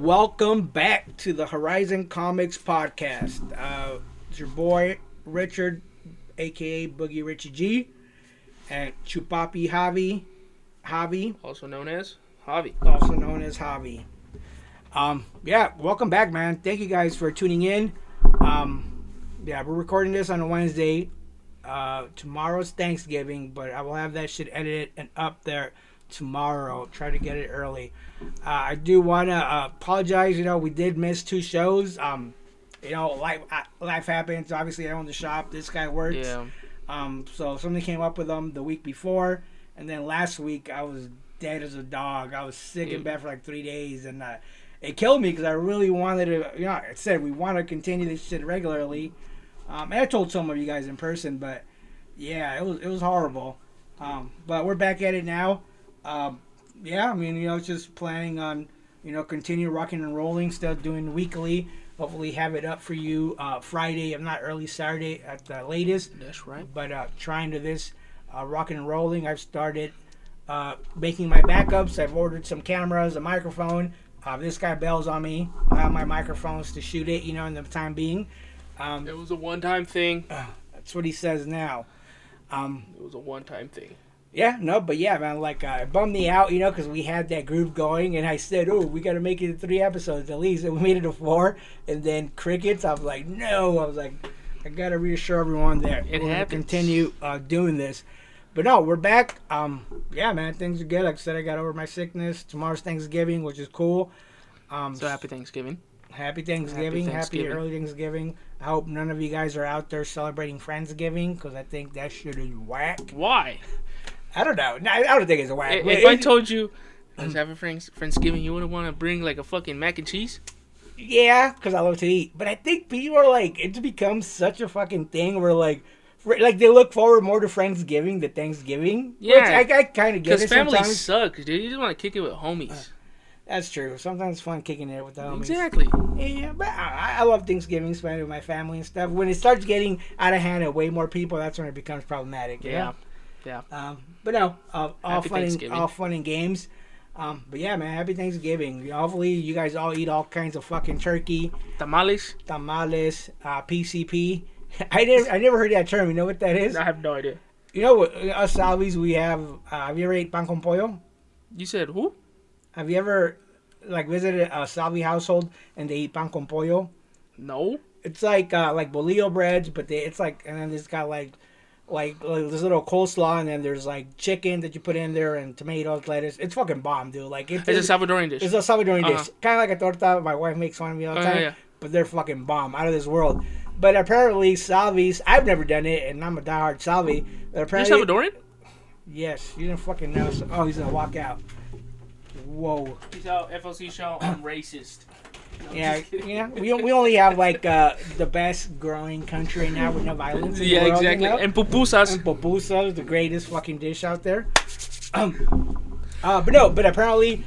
Welcome back to the Horizon Comics podcast. It's your boy Richard, aka Boogie Richie G, and Chupapi Javi, also known as Javi. Welcome back, man. Thank you guys for tuning in. We're recording this on a Wednesday. Tomorrow's Thanksgiving, but I will have that shit edited and up there tomorrow. Try to get it early. I do want to apologize. We did miss 2 shows. Life happens. Obviously, I own the shop. This guy works. Yeah. So something came up with him the week before, and then last week I was dead as a dog. I was sick in bed for like 3 days, and it killed me because I really wanted to. I said we want to continue this shit regularly. And I told some of you guys in person, but yeah, it was horrible. But we're back at it now. Just planning on, continue rocking and rolling, still doing weekly. Hopefully have it up for you Friday, if not early Saturday at the latest. That's right. But trying to this rocking and rolling. I've started making my backups. I've ordered some cameras, a microphone. This guy bails on me. I have my microphones to shoot it, in the time being. It was a one-time thing. That's what he says now. It was a one-time thing. Yeah, no, but yeah, man, it bummed me out, because we had that groove going, and I said, we got to make it to 3 episodes at least, and we made it to 4, and then crickets. I was like, no, I got to reassure everyone that we're going to continue doing this. But no, we're back. Man, things are good. Like I said, I got over my sickness. Tomorrow's Thanksgiving, which is cool. So happy Thanksgiving. Happy Thanksgiving. Happy early Thanksgiving. I hope none of you guys are out there celebrating Friendsgiving, because I think that shit is whack. Why? I don't know. No, I don't think it's a whack. If I told you let's have a Friendsgiving, you wouldn't want to bring a fucking mac and cheese? Yeah, because I love to eat. But I think people are it's become such a fucking thing where they look forward more to Friendsgiving than Thanksgiving. Yeah. Which I kind of get it sometimes. Because family sucks, dude. You just want to kick it with homies. That's true. Sometimes it's fun kicking it with the homies. Exactly. Yeah, but I love Thanksgiving, spending with my family and stuff. When it starts getting out of hand and way more people, that's when it becomes problematic. Yeah. But no, all fun and games. But yeah, man, happy Thanksgiving. Hopefully you guys all eat all kinds of fucking turkey. Tamales, PCP. I never heard that term. You know what that is? I have no idea. Us Salvis, we have you ever ate pan con pollo? You said who? Have you ever visited a Salvi household and they eat pan con pollo? No. It's like bolillo breads, but and then it's got like this little coleslaw, and then there's chicken that you put in there and tomatoes, lettuce. It's fucking bomb, dude. It's a Salvadoran dish. It's a Salvadoran dish, kind of like a torta. My wife makes fun of me all the time, yeah. But they're fucking bomb, out of this world. But apparently Salvis, I've never done it, and I'm a diehard Salvi. But apparently, you're Salvadoran? Yes, you didn't fucking know. Oh, he's gonna walk out. Whoa. He's out. FLC show. I'm racist. Yeah. We only have the best growing country right now with no violence. In the world, exactly. And pupusas, the greatest fucking dish out there. But apparently,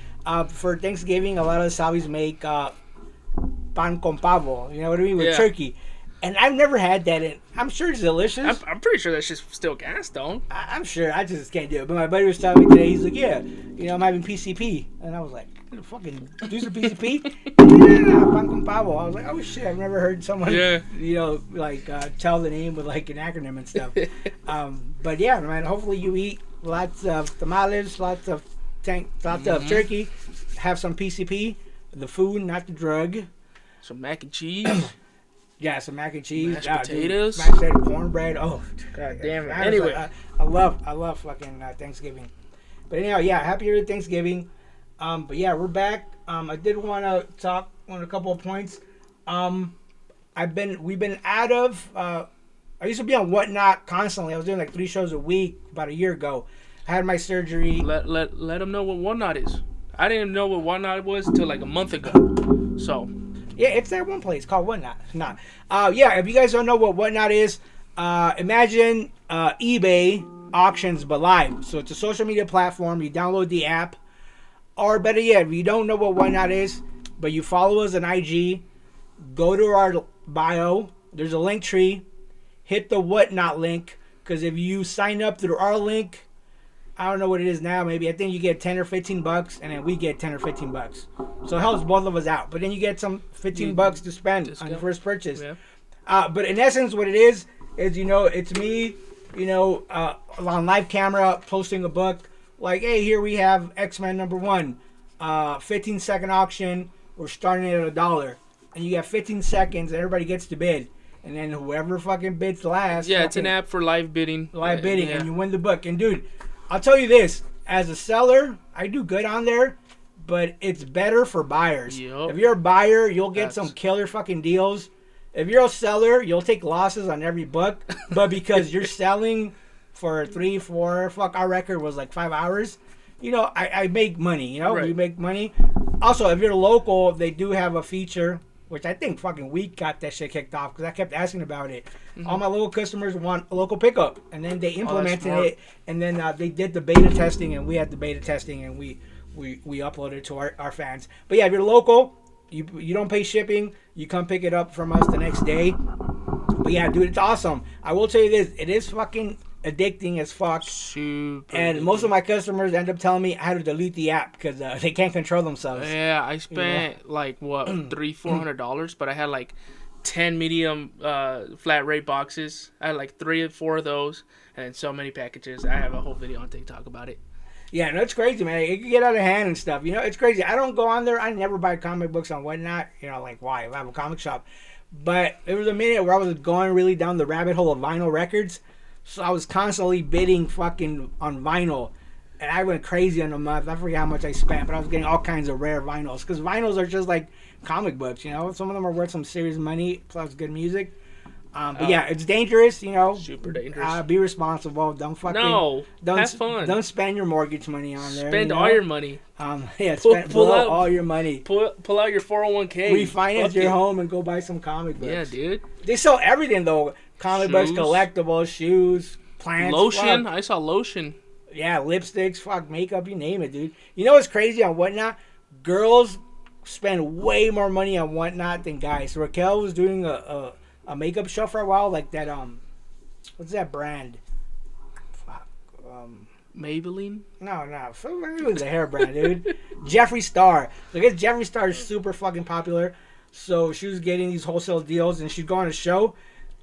for Thanksgiving, a lot of the Salvis make pan con pavo. You know what I mean, with turkey. And I've never had that. And I'm sure it's delicious. I'm pretty sure that's just still gas, though. I'm sure. I just can't do it. But my buddy was telling me today, he's like, yeah, I'm having PCP. And I was like, fucking do some PCP? Yeah, pan con pavo. I was like, oh shit, I've never heard someone, tell the name with an acronym and stuff. But yeah, man, hopefully you eat lots of tamales, lots of turkey, have some PCP, the food, not the drug. Some mac and cheese. Yeah, some mac and cheese, mashed potatoes, mashed potato, cornbread. Oh, god damn it! Anyway, I love fucking Thanksgiving. But anyhow, yeah, happy early Thanksgiving. But yeah, we're back. I did want to talk on a couple of points. We've been out of. I used to be on Whatnot constantly. I was doing 3 shows a week about a year ago. I had my surgery. Let them know what Whatnot is. I didn't know what Whatnot was until a month ago. So. Yeah, it's that one place called Whatnot. Not. If you guys don't know what Whatnot is, imagine eBay auctions but live. So it's a social media platform. You download the app. Or better yet, if you don't know what Whatnot is, but you follow us on IG, go to our bio. There's a link tree. Hit the Whatnot link. Because if you sign up through our link, I don't know what it is now. Maybe I think you get $10 or $15, and then we get $10 or $15. So it helps both of us out. But then you get some $15 to spend on your first purchase. Yeah. But in essence, what it is it's me, on live camera posting a book. Like, hey, here we have X-Men #1, 15-second auction. We're starting it at $1, and you got 15 seconds, and everybody gets to bid. And then whoever fucking bids last. Yeah, it's an app for live bidding. And you win the book. And dude, I'll tell you this: as a seller, I do good on there, but it's better for buyers. Yep. If you're a buyer, you'll get some killer fucking deals. If you're a seller, you'll take losses on every book, but because you're selling for 3, 4, our record was like 5 hours. I make money. We make money. Also, if you're local, they do have a feature, which I think fucking we got that shit kicked off because I kept asking about it. Mm-hmm. All my local customers want a local pickup, and then they implemented it, and then they did the beta testing, and we had the beta testing, and we uploaded it to our fans. But yeah, if you're local, you don't pay shipping. You come pick it up from us the next day. But yeah, dude, it's awesome. I will tell you this: it is fucking addicting as fuck. Super. And most of my customers end up telling me how to delete the app because they can't control themselves. Yeah, I spent like what $300-$400, but I had like 10 medium flat rate boxes. I had like 3 or 4 of those, and so many packages. I have a whole video on TikTok about it. Yeah, no, it's crazy, man. It can get out of hand and stuff. It's crazy. I don't go on there. I never buy comic books on Whatnot. Like why? I have a comic shop. But there was a minute where I was going really down the rabbit hole of vinyl records. So I was constantly bidding fucking on vinyl. And I went crazy in a month. I forget how much I spent, but I was getting all kinds of rare vinyls. Because vinyls are just like comic books, Some of them are worth some serious money, plus good music. But yeah, it's dangerous, Super dangerous. Be responsible. Don't fucking... have fun. Don't spend your mortgage money on there. Spend all your money. Pull out all your money. Pull out your 401k. Refinance your home and go buy some comic books. Yeah, dude. They sell everything, though. Comic books, collectibles, shoes, plants. Lotion. I saw lotion. Yeah, lipsticks, makeup, you name it, dude. You know what's crazy on Whatnot? Girls spend way more money on Whatnot than guys. So Raquel was doing a makeup show for a while, like that, what's that brand? Maybelline? No. It was a hair brand, dude. Jeffree Star. So I guess Jeffree Star is super fucking popular. So she was getting these wholesale deals, and she'd go on a show.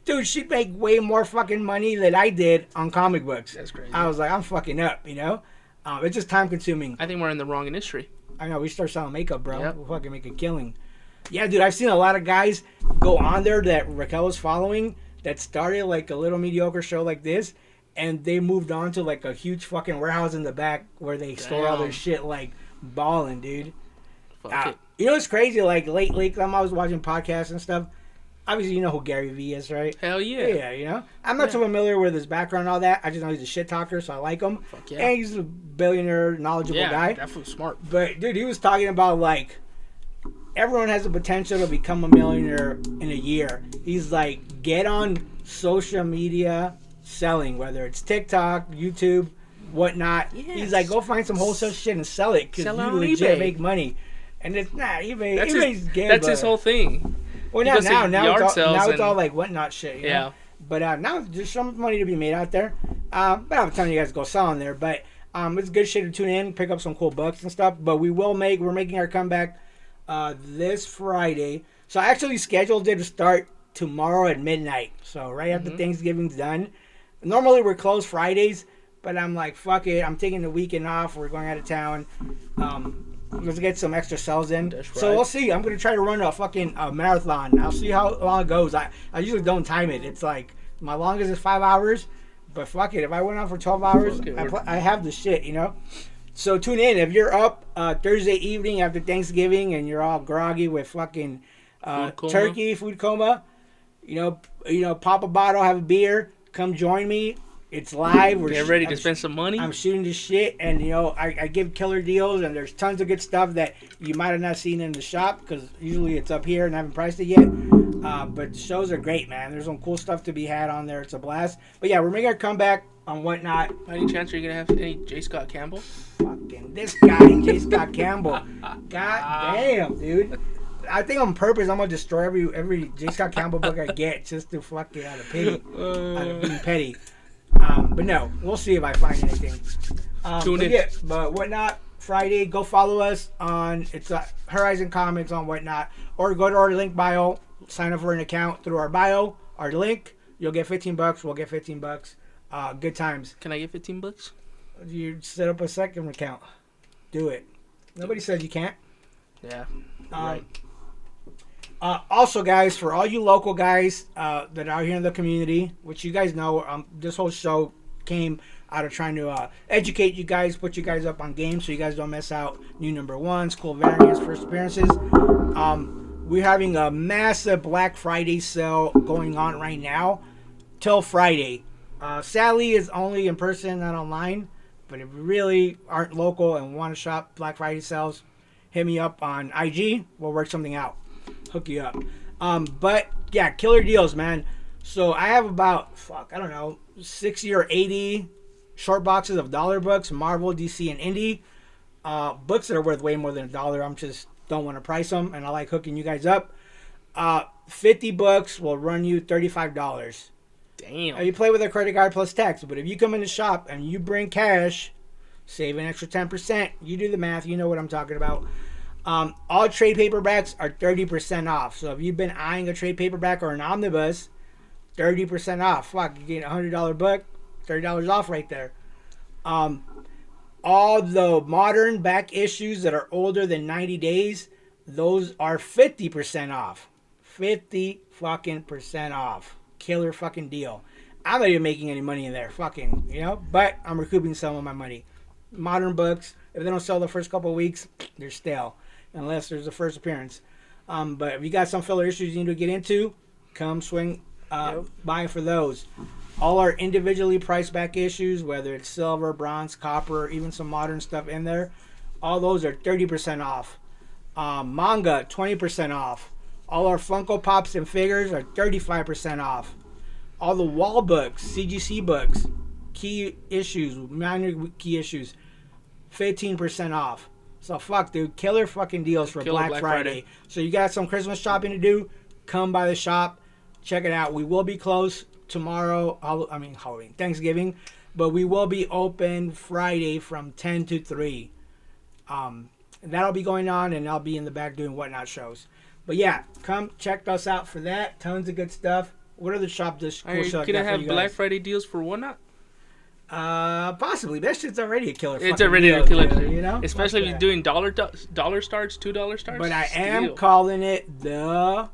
Dude, she'd make way more fucking money than I did on comic books. That's crazy. I was like, I'm fucking up, It's just time consuming. I think we're in the wrong industry. I know, we start selling makeup, bro. Yep. We'll fucking make a killing. Yeah, dude, I've seen a lot of guys go on there that Raquel was following that started like a little mediocre show like this, and they moved on to like a huge fucking warehouse in the back where they store all their shit, like balling, dude. Fuck it. It's crazy, like lately, I'm always watching podcasts and stuff. Obviously, you know who Gary Vee is, right? Hell yeah. Yeah, I'm not too familiar with his background and all that. I just know he's a shit talker, so I like him. Fuck yeah. And he's a billionaire, knowledgeable guy. Yeah, definitely smart. But, dude, he was talking about, like, everyone has the potential to become a millionaire in a year. He's like, get on social media selling, whether it's TikTok, YouTube, whatnot. Yes. He's like, go find some wholesale shit and sell it because you legit make money. And it's not eBay. Ebay's good. That's his whole thing. Well, now it's all like whatnot shit. You know? But now there's some money to be made out there. But I'm telling you guys to go sell on there. But it's good shit to tune in, pick up some cool books and stuff. But we're making our comeback this Friday. So I actually scheduled it to start tomorrow at midnight. So right after Thanksgiving's done. Normally we're closed Fridays, but I'm like, fuck it. I'm taking the weekend off. We're going out of town. Let's get some extra sales in. That's right. So we'll see. I'm going to try to run a fucking marathon. I'll see how long it goes. I usually don't time it. It's like, my longest is 5 hours. But fuck it. If I went on for 12 hours, I have the shit, you know? So tune in. If you're up Thursday evening after Thanksgiving and you're all groggy with fucking turkey, food coma, you know, pop a bottle, have a beer, come join me. It's live. Get ready to spend some money. I'm shooting this shit, and I give killer deals, and there's tons of good stuff that you might have not seen in the shop because usually it's up here and I haven't priced it yet. But the shows are great, man. There's some cool stuff to be had on there. It's a blast. But yeah, we're making our comeback on Whatnot. Any chance are you gonna have any J. Scott Campbell? Fucking this guy, J. Scott Campbell. God damn, dude. I think on purpose I'm gonna destroy every J. Scott Campbell book I get just to fuck it out of pity, out of being petty. But no, we'll see if I find anything. Tune in. Yeah, but Whatnot Friday, go follow us on Horizon Comics on Whatnot, or go to our link bio, sign up for an account through our bio, our link. You'll get $15. We'll get $15. Good times. Can I get $15? You set up a second account. Do it. Nobody says you can't. Yeah. Right. Also, guys, for all you local guys that are here in the community, which you guys know, this whole show came out of trying to educate you guys, put you guys up on games so you guys don't miss out new number ones, cool variants, first appearances. We're having a massive Black Friday sale going on right now till Friday. Sadly, it's only in person, not online. But if you really aren't local and want to shop Black Friday sales, hit me up on IG. We'll work something out. Hook you up. But yeah, killer deals, man. So I have about, 60 or 80 short boxes of dollar books, Marvel, DC, and Indie. Books that are worth way more than $1. I'm just don't want to price them, and I like hooking you guys up. 50 books will run you $35. Damn. You play with a credit card plus tax, but if you come in the shop and you bring cash, save an extra 10%. You do the math. You know what I'm talking about. All trade paperbacks are 30% off. So if you've been eyeing a trade paperback or an omnibus, 30% off. Fuck, you get a $100 book, $30 off right there. All the modern back issues that are older than 90 days, those are 50% off. 50% off. Killer fucking deal. I'm not even making any money in there. But I'm recouping some of my money. Modern books, if they don't sell the first couple of weeks, they're stale. Unless there's a first appearance. But if you got some filler issues you need to get into, come swing by for those. All our individually priced back issues, whether it's silver, bronze, copper, even some modern stuff in there, all those are 30% off. Manga, 20% off. All our Funko Pops and figures are 35% off. All the wall books, CGC books, key issues, minor key issues, 15% off. So fuck, dude, killer fucking deals for Black Friday. So you got some Christmas shopping to do, come by the shop, check it out. We will be closed tomorrow, Halloween, Thanksgiving, but we will be open Friday from 10 to 3. That'll be going on, and I'll be in the back doing Whatnot shows. But yeah, come check us out for that. Tons of good stuff. What are the shop discs? Are you gonna have Black Friday deals for Whatnot? Possibly. That shit's already a killer. It's already a killer deal, you know. Especially if you're doing dollar starts, $2 starts. But I am calling it the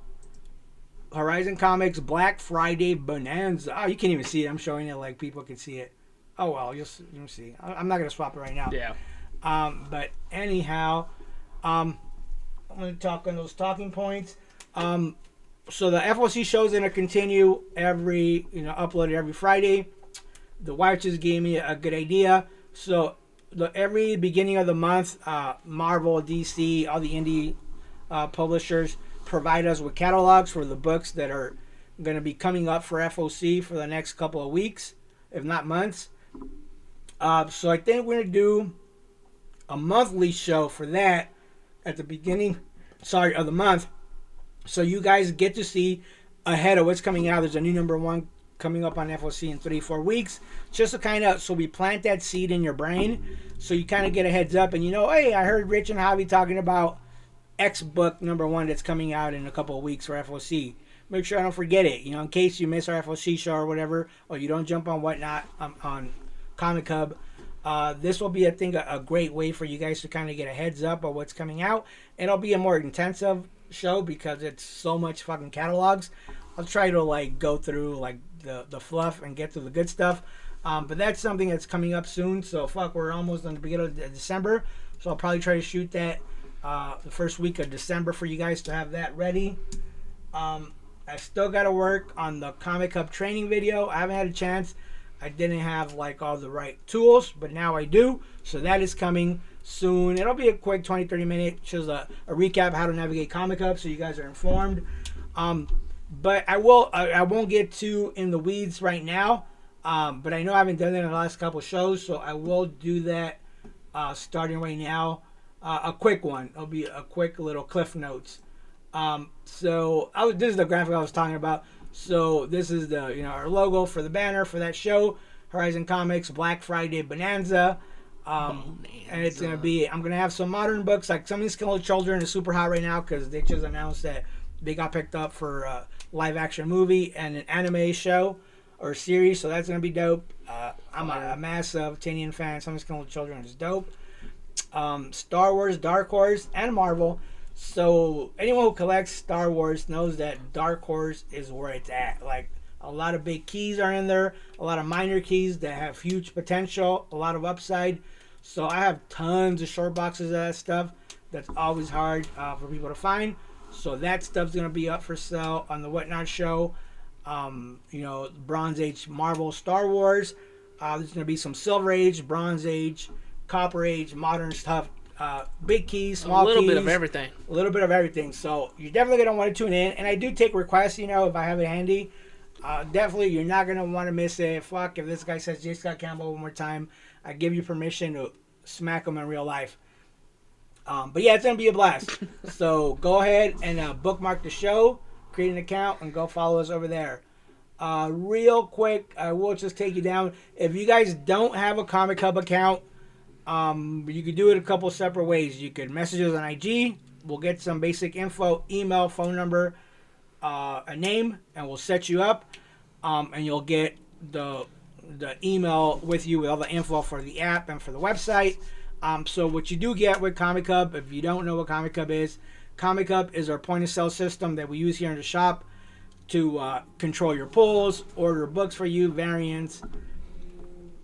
Horizon Comics Black Friday Bonanza. Oh, you can't even see it. I'm showing it like people can see it. Oh well, you'll see. I'm not gonna swap it right now. Yeah. But anyhow, I'm gonna talk on those talking points. So the FOC show is gonna continue uploaded every Friday. The wife just gave me a good idea. So every beginning of the month, Marvel, DC, all the indie publishers provide us with catalogs for the books that are going to be coming up for FOC for the next couple of weeks, if not months. So I think we're going to do a monthly show for that at the beginning of the month. So you guys get to see ahead of what's coming out. There's a new number one coming up on FOC in 3-4 weeks, just to so we plant that seed in your brain, so you kind of get a heads up, and hey, I heard Rich and Javi talking about X book number one that's coming out in a couple of weeks for FOC. Make sure I don't forget it, in case you miss our FOC show or whatever, or you don't jump on Whatnot on Comic Hub. This will be, I think, a great way for you guys to kind of get a heads up of what's coming out. It'll be a more intensive show because it's so much fucking catalogs. I'll try to go through the fluff and get to the good stuff, but that's something that's coming up soon. So we're almost on the beginning of December, so I'll probably try to shoot that the first week of December for you guys to have that ready. I still got to work on the Comic Hub training video. I haven't had a chance. I didn't have all the right tools, but now I do, so that is coming soon. It'll be a quick 20-30 minute, shows a recap how to navigate Comic Hub so you guys are informed. But I won't get too in the weeds right now. But I know I haven't done that in the last couple shows, so I will do that starting right now. A quick one. It'll be a quick little cliff notes. This is the graphic I was talking about. So this is the our logo for the banner for that show. Horizon Comics Black Friday Bonanza. And it's going to be, I'm going to have some modern books, like Some of These Killer Children is super hot right now because they just announced that they got picked up for a live action movie and an anime show or series, so that's going to be dope. I'm a massive Tinian fan. Some of These Killer Children is dope. Star Wars, Dark Horse, and Marvel. So anyone who collects Star Wars knows that Dark Horse is where it's at. Like, a lot of big keys are in there, a lot of minor keys that have huge potential, a lot of upside. So I have tons of short boxes of that stuff. That's always hard for people to find. So that stuff's going to be up for sale on the Whatnot show. Bronze Age Marvel Star Wars. There's going to be some Silver Age, Bronze Age, Copper Age, modern stuff. Big keys, small keys. A little bit of everything. A little bit of everything. So you're definitely going to want to tune in. And I do take requests, if I have it handy. Definitely, you're not going to want to miss it. Fuck, if this guy says J. Scott Campbell one more time, I give you permission to smack him in real life. But yeah, it's going to be a blast. So go ahead and bookmark the show, create an account, and go follow us over there. Real quick, I will just take you down. If you guys don't have a Comic Hub account, you could do it a couple separate ways. You could message us on IG. We'll get some basic info, email, phone number, a name, and we'll set you up. And you'll get the email with you with all the info for the app and for the website. So what you do get with Comic Hub, if you don't know what Comic Hub is our point of sale system that we use here in the shop to control your pulls, order books for you, variants,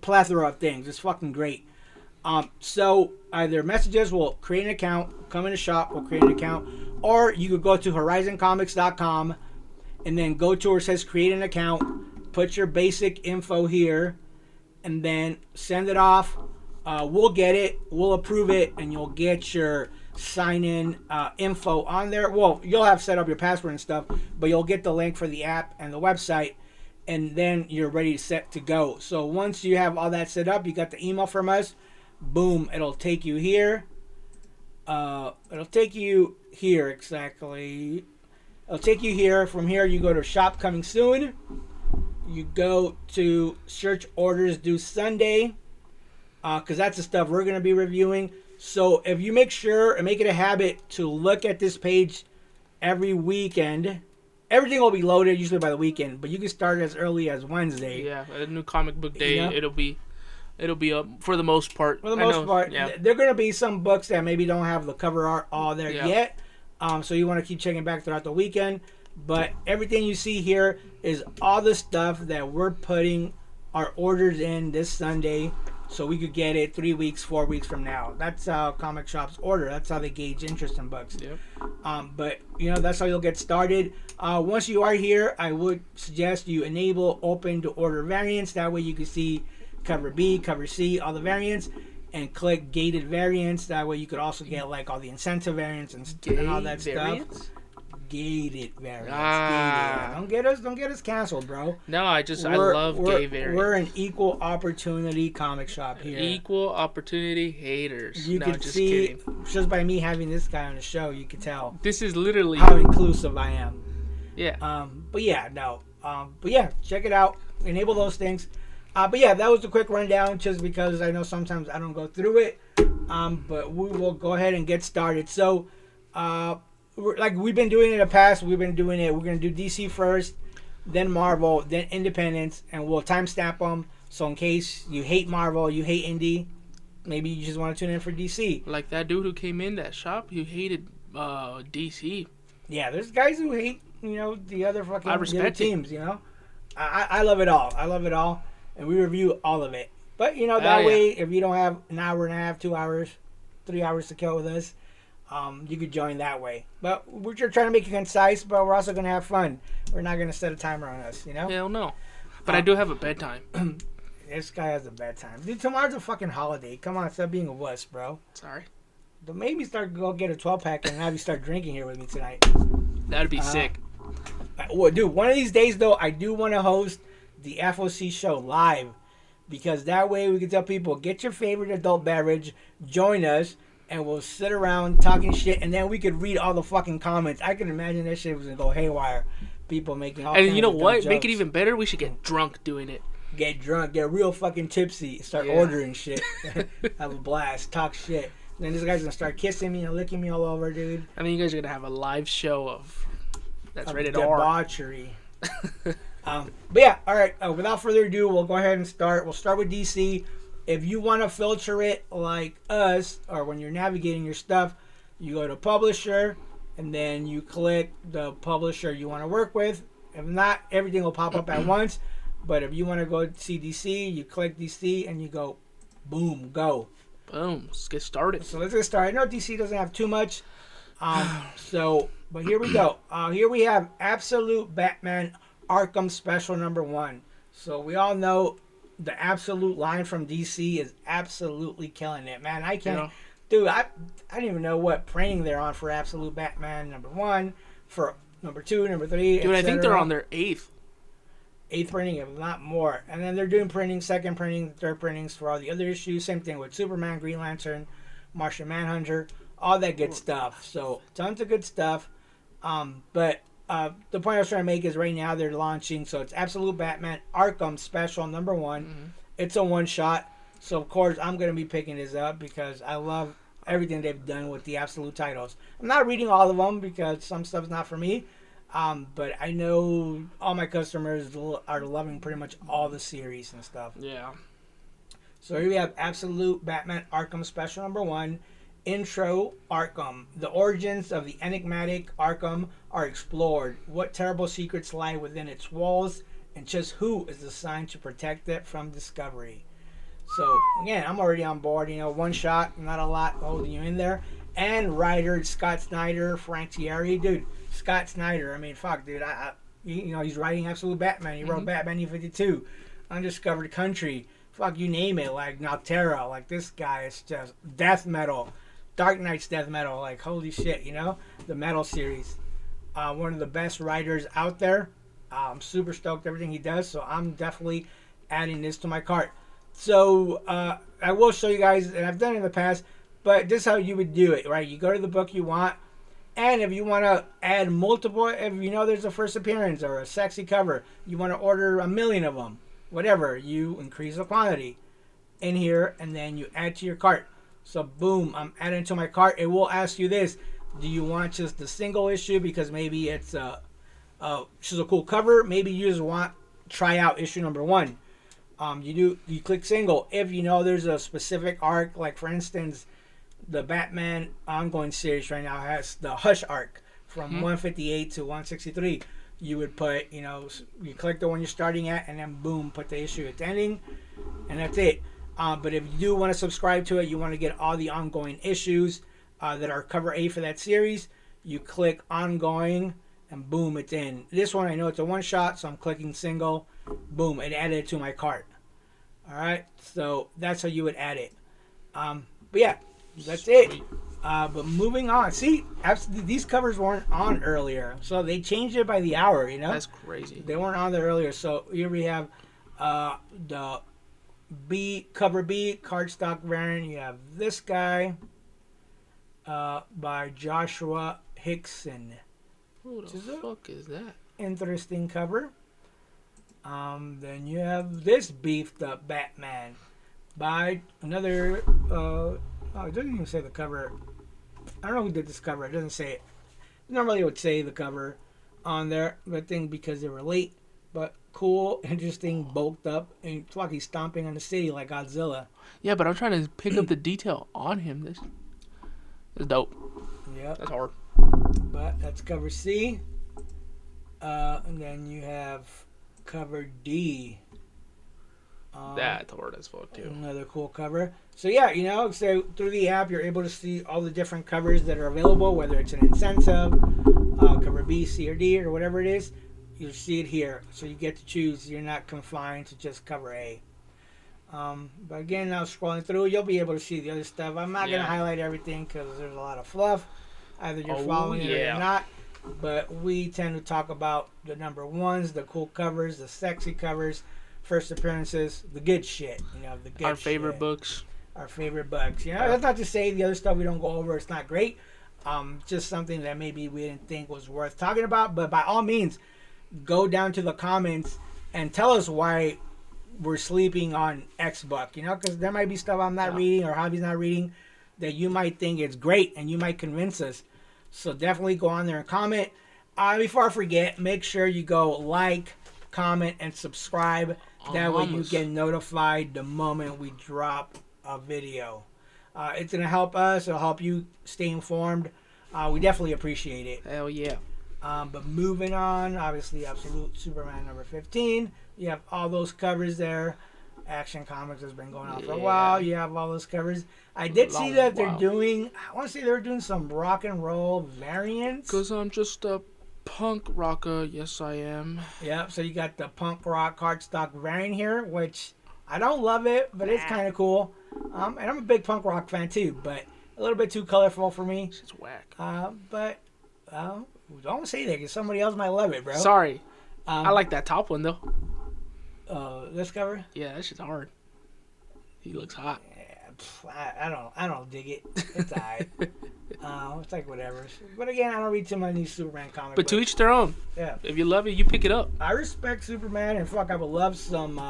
plethora of things. It's fucking great. So either messages, we'll create an account, come in the shop, we'll create an account, or you could go to horizoncomics.com and then go to where it says create an account, put your basic info here, and then send it off. We'll get it, we'll approve it, and you'll get your sign-in info on there. Well, you'll have set up your password and stuff, but you'll get the link for the app and the website, and then you're ready set to go. So once you have all that set up, you got the email from us, boom, it'll take you here. It'll take you here, exactly. It'll take you here. From here, you go to Shop Coming Soon. You go to Search Orders Due Sunday, because that's the stuff we're going to be reviewing. So if you make sure and make it a habit to look at this page every weekend, everything will be loaded usually by the weekend, but you can start as early as Wednesday. Yeah, a new comic book day. It'll be up for the most part. For the most part, yeah. There are going to be some books that maybe don't have the cover art all there yet. So you want to keep checking back throughout the weekend. But everything you see here is all the stuff that we're putting our orders in this Sunday, so we could get it 3 weeks, 4 weeks from now. That's how comic shops order. That's how they gauge interest in books. Yep. But that's how you'll get started. Once you are here, I would suggest you enable open to order variants. That way you can see cover B, cover C, all the variants, and click gated variants. That way you could also get like all the incentive variants and all that stuff. Gated variants. Gated. Don't get us canceled, bro. No, I love gay variants. We're an equal opportunity comic shop here. Equal opportunity haters. You can see just by me having this guy on the show, you can tell. This is literally how inclusive I am. Yeah. But yeah, check it out. Enable those things. But yeah, that was a quick rundown just because I know sometimes I don't go through it. But we will go ahead and get started. So, like we've been doing in the past, we're going to do DC first, then Marvel, then Independence, and we'll timestamp them. So in case you hate Marvel, you hate indie, maybe you just want to tune in for DC. Like that dude who came in that shop, who hated DC. Yeah, there's guys who hate, the other fucking other teams, I love it all. I love it all. And we review all of it. But, that way, if you don't have an hour and a half, 2 hours, 3 hours to kill with us, you could join that way. But we're just trying to make it concise, but we're also going to have fun. We're not going to set a timer on us, Hell no. But I do have a bedtime. This guy has a bedtime. Dude, tomorrow's a fucking holiday. Come on, stop being a wuss, bro. Sorry. Don't make me go get a 12-pack and have you start drinking here with me tonight. That'd be sick. Well, dude, one of these days, though, I do want to host the FOC show live, because that way we can tell people, get your favorite adult beverage, join us, and we'll sit around talking shit, and then we could read all the fucking comments. I can imagine that shit was gonna go haywire. People making all kinds and you know of what? jokes. Make it even better. We should get drunk doing it. get drunk, get real fucking tipsy, start ordering shit, have a blast, talk shit. Then this guy's gonna start kissing me and licking me all over, dude. I mean, you guys are gonna have a live show of that's rated R. Debauchery. But yeah, all right. Without further ado, we'll go ahead and start. We'll start with DC. If you want to filter it like us, or when you're navigating your stuff, you go to Publisher, and then you click the publisher you want to work with. If not, everything will pop up at once. But if you want to go see DC, you click DC, and you go, boom, go. Boom. Let's get started. So let's get started. I know DC doesn't have too much. But here we go. Here we have Absolute Batman Arkham Special #1. So we all know the Absolute line from DC is absolutely killing it, man. I can't, dude. I don't even know what printing they're on for Absolute Batman #1, for #2, #3. Dude, I think they're on their 8th printing, if not more. And then they're doing printing, second printing, third printings for all the other issues. Same thing with Superman, Green Lantern, Martian Manhunter, all that good stuff. So tons of good stuff. But the point I was trying to make is right now they're launching, so it's Absolute Batman Arkham Special #1. Mm-hmm. It's a one-shot, so of course I'm going to be picking this up because I love everything they've done with the Absolute titles. I'm not reading all of them because some stuff's not for me, but I know all my customers are loving pretty much all the series and stuff. Yeah. So here we have Absolute Batman Arkham Special #1. Intro Arkham. The origins of the enigmatic Arkham are explored. What terrible secrets lie within its walls, and just who is assigned to protect it from discovery? So again, I'm already on board. One shot, not a lot holding you in there. And writer Scott Snyder, Frank Thierry, dude. Scott Snyder. I mean, fuck, dude. He's writing Absolute Batman. He wrote Batman E52, Undiscovered Country. Fuck, you name it. Like Noctera. Like this guy is just death metal. Dark Knight's death metal, like holy shit, the metal series. One of the best writers out there. I'm super stoked everything he does, so I'm definitely adding this to my cart. So I will show you guys, and I've done it in the past, but this is how you would do it, right? You go to the book you want, and if you want to add multiple, if there's a first appearance or a sexy cover, you want to order 1,000,000 of them, whatever, you increase the quantity in here, and then you add to your cart. So boom, I'm adding to my cart. It will ask you this: do you want just the single issue because maybe it's just a cool cover? Maybe you just want try out issue #1. You click single if there's a specific arc. Like for instance, the Batman ongoing series right now has the Hush arc from 158 to 163. You would put you click the one you're starting at, and then boom, put the issue it's ending, and that's it. But if you do want to subscribe to it, you want to get all the ongoing issues that are cover A for that series, you click ongoing, and boom, it's in. This one, I know it's a one-shot, so I'm clicking single. Boom, it added it to my cart. All right, so that's how you would add it. But yeah, that's it. But moving on. See, these covers weren't on earlier, so they changed it by the hour, That's crazy. They weren't on there earlier, so here we have the cover B cardstock variant. You have this guy by Joshua Hickson. Who the fuck is that? Interesting cover. Then you have this beefed up Batman by another it doesn't even say the cover. I don't know who did this cover. It doesn't say it. Normally it would say the cover on there, but I think because they were late. But cool, interesting, bulked up, and it's like he's stomping on the city like Godzilla. Yeah, but I'm trying to pick up the detail on him. This is dope. Yeah, that's hard. But that's cover C. And then you have cover D. That's hard as fuck too. Another cool cover. So yeah, so through the app you're able to see all the different covers that are available, whether it's an incentive, cover B, C, or D, or whatever it is. You'll see it here, so you get to choose. You're not confined to just cover A. But again, now scrolling through, you'll be able to see the other stuff. I'm not going to highlight everything because there's a lot of fluff. Either you're following it or you're not. But we tend to talk about the #1s, the cool covers, the sexy covers, first appearances, the good shit. The good Our favorite books. Our favorite books. That's not to say the other stuff we don't go over, it's not great. Just something that maybe we didn't think was worth talking about. But by all means, go down to the comments and tell us why we're sleeping on X Buck, you know, because there might be stuff I'm not reading or Hobby's not reading that you might think it's great and you might convince us. So definitely go on there and comment. Before I forget, make sure you go like, comment, and subscribe. That way you get notified the moment we drop a video. It's going to help us. It'll help you stay informed. We definitely appreciate it. Hell yeah. But moving on, obviously, Absolute Superman number 15. You have all those covers there. Action Comics has been going on for a while. You have all those covers. I did see that they're doing, I want to say they were doing some rock and roll variants. Because I'm just a punk rocker. Yes, I am. Yep, so you got the punk rock cardstock variant here, which I don't love it, but it's kind of cool. And I'm a big punk rock fan too, but a little bit too colorful for me. It's whack. But don't say that because somebody else might love it, bro. Sorry. I like that top one though. This cover? Yeah, that shit's hard. He looks hot. Yeah, I don't dig it. It's alright. It's like whatever. But again, I don't read too many Superman comics. But to each their own. Yeah. If you love it, you pick it up. I respect Superman, and fuck, I would love some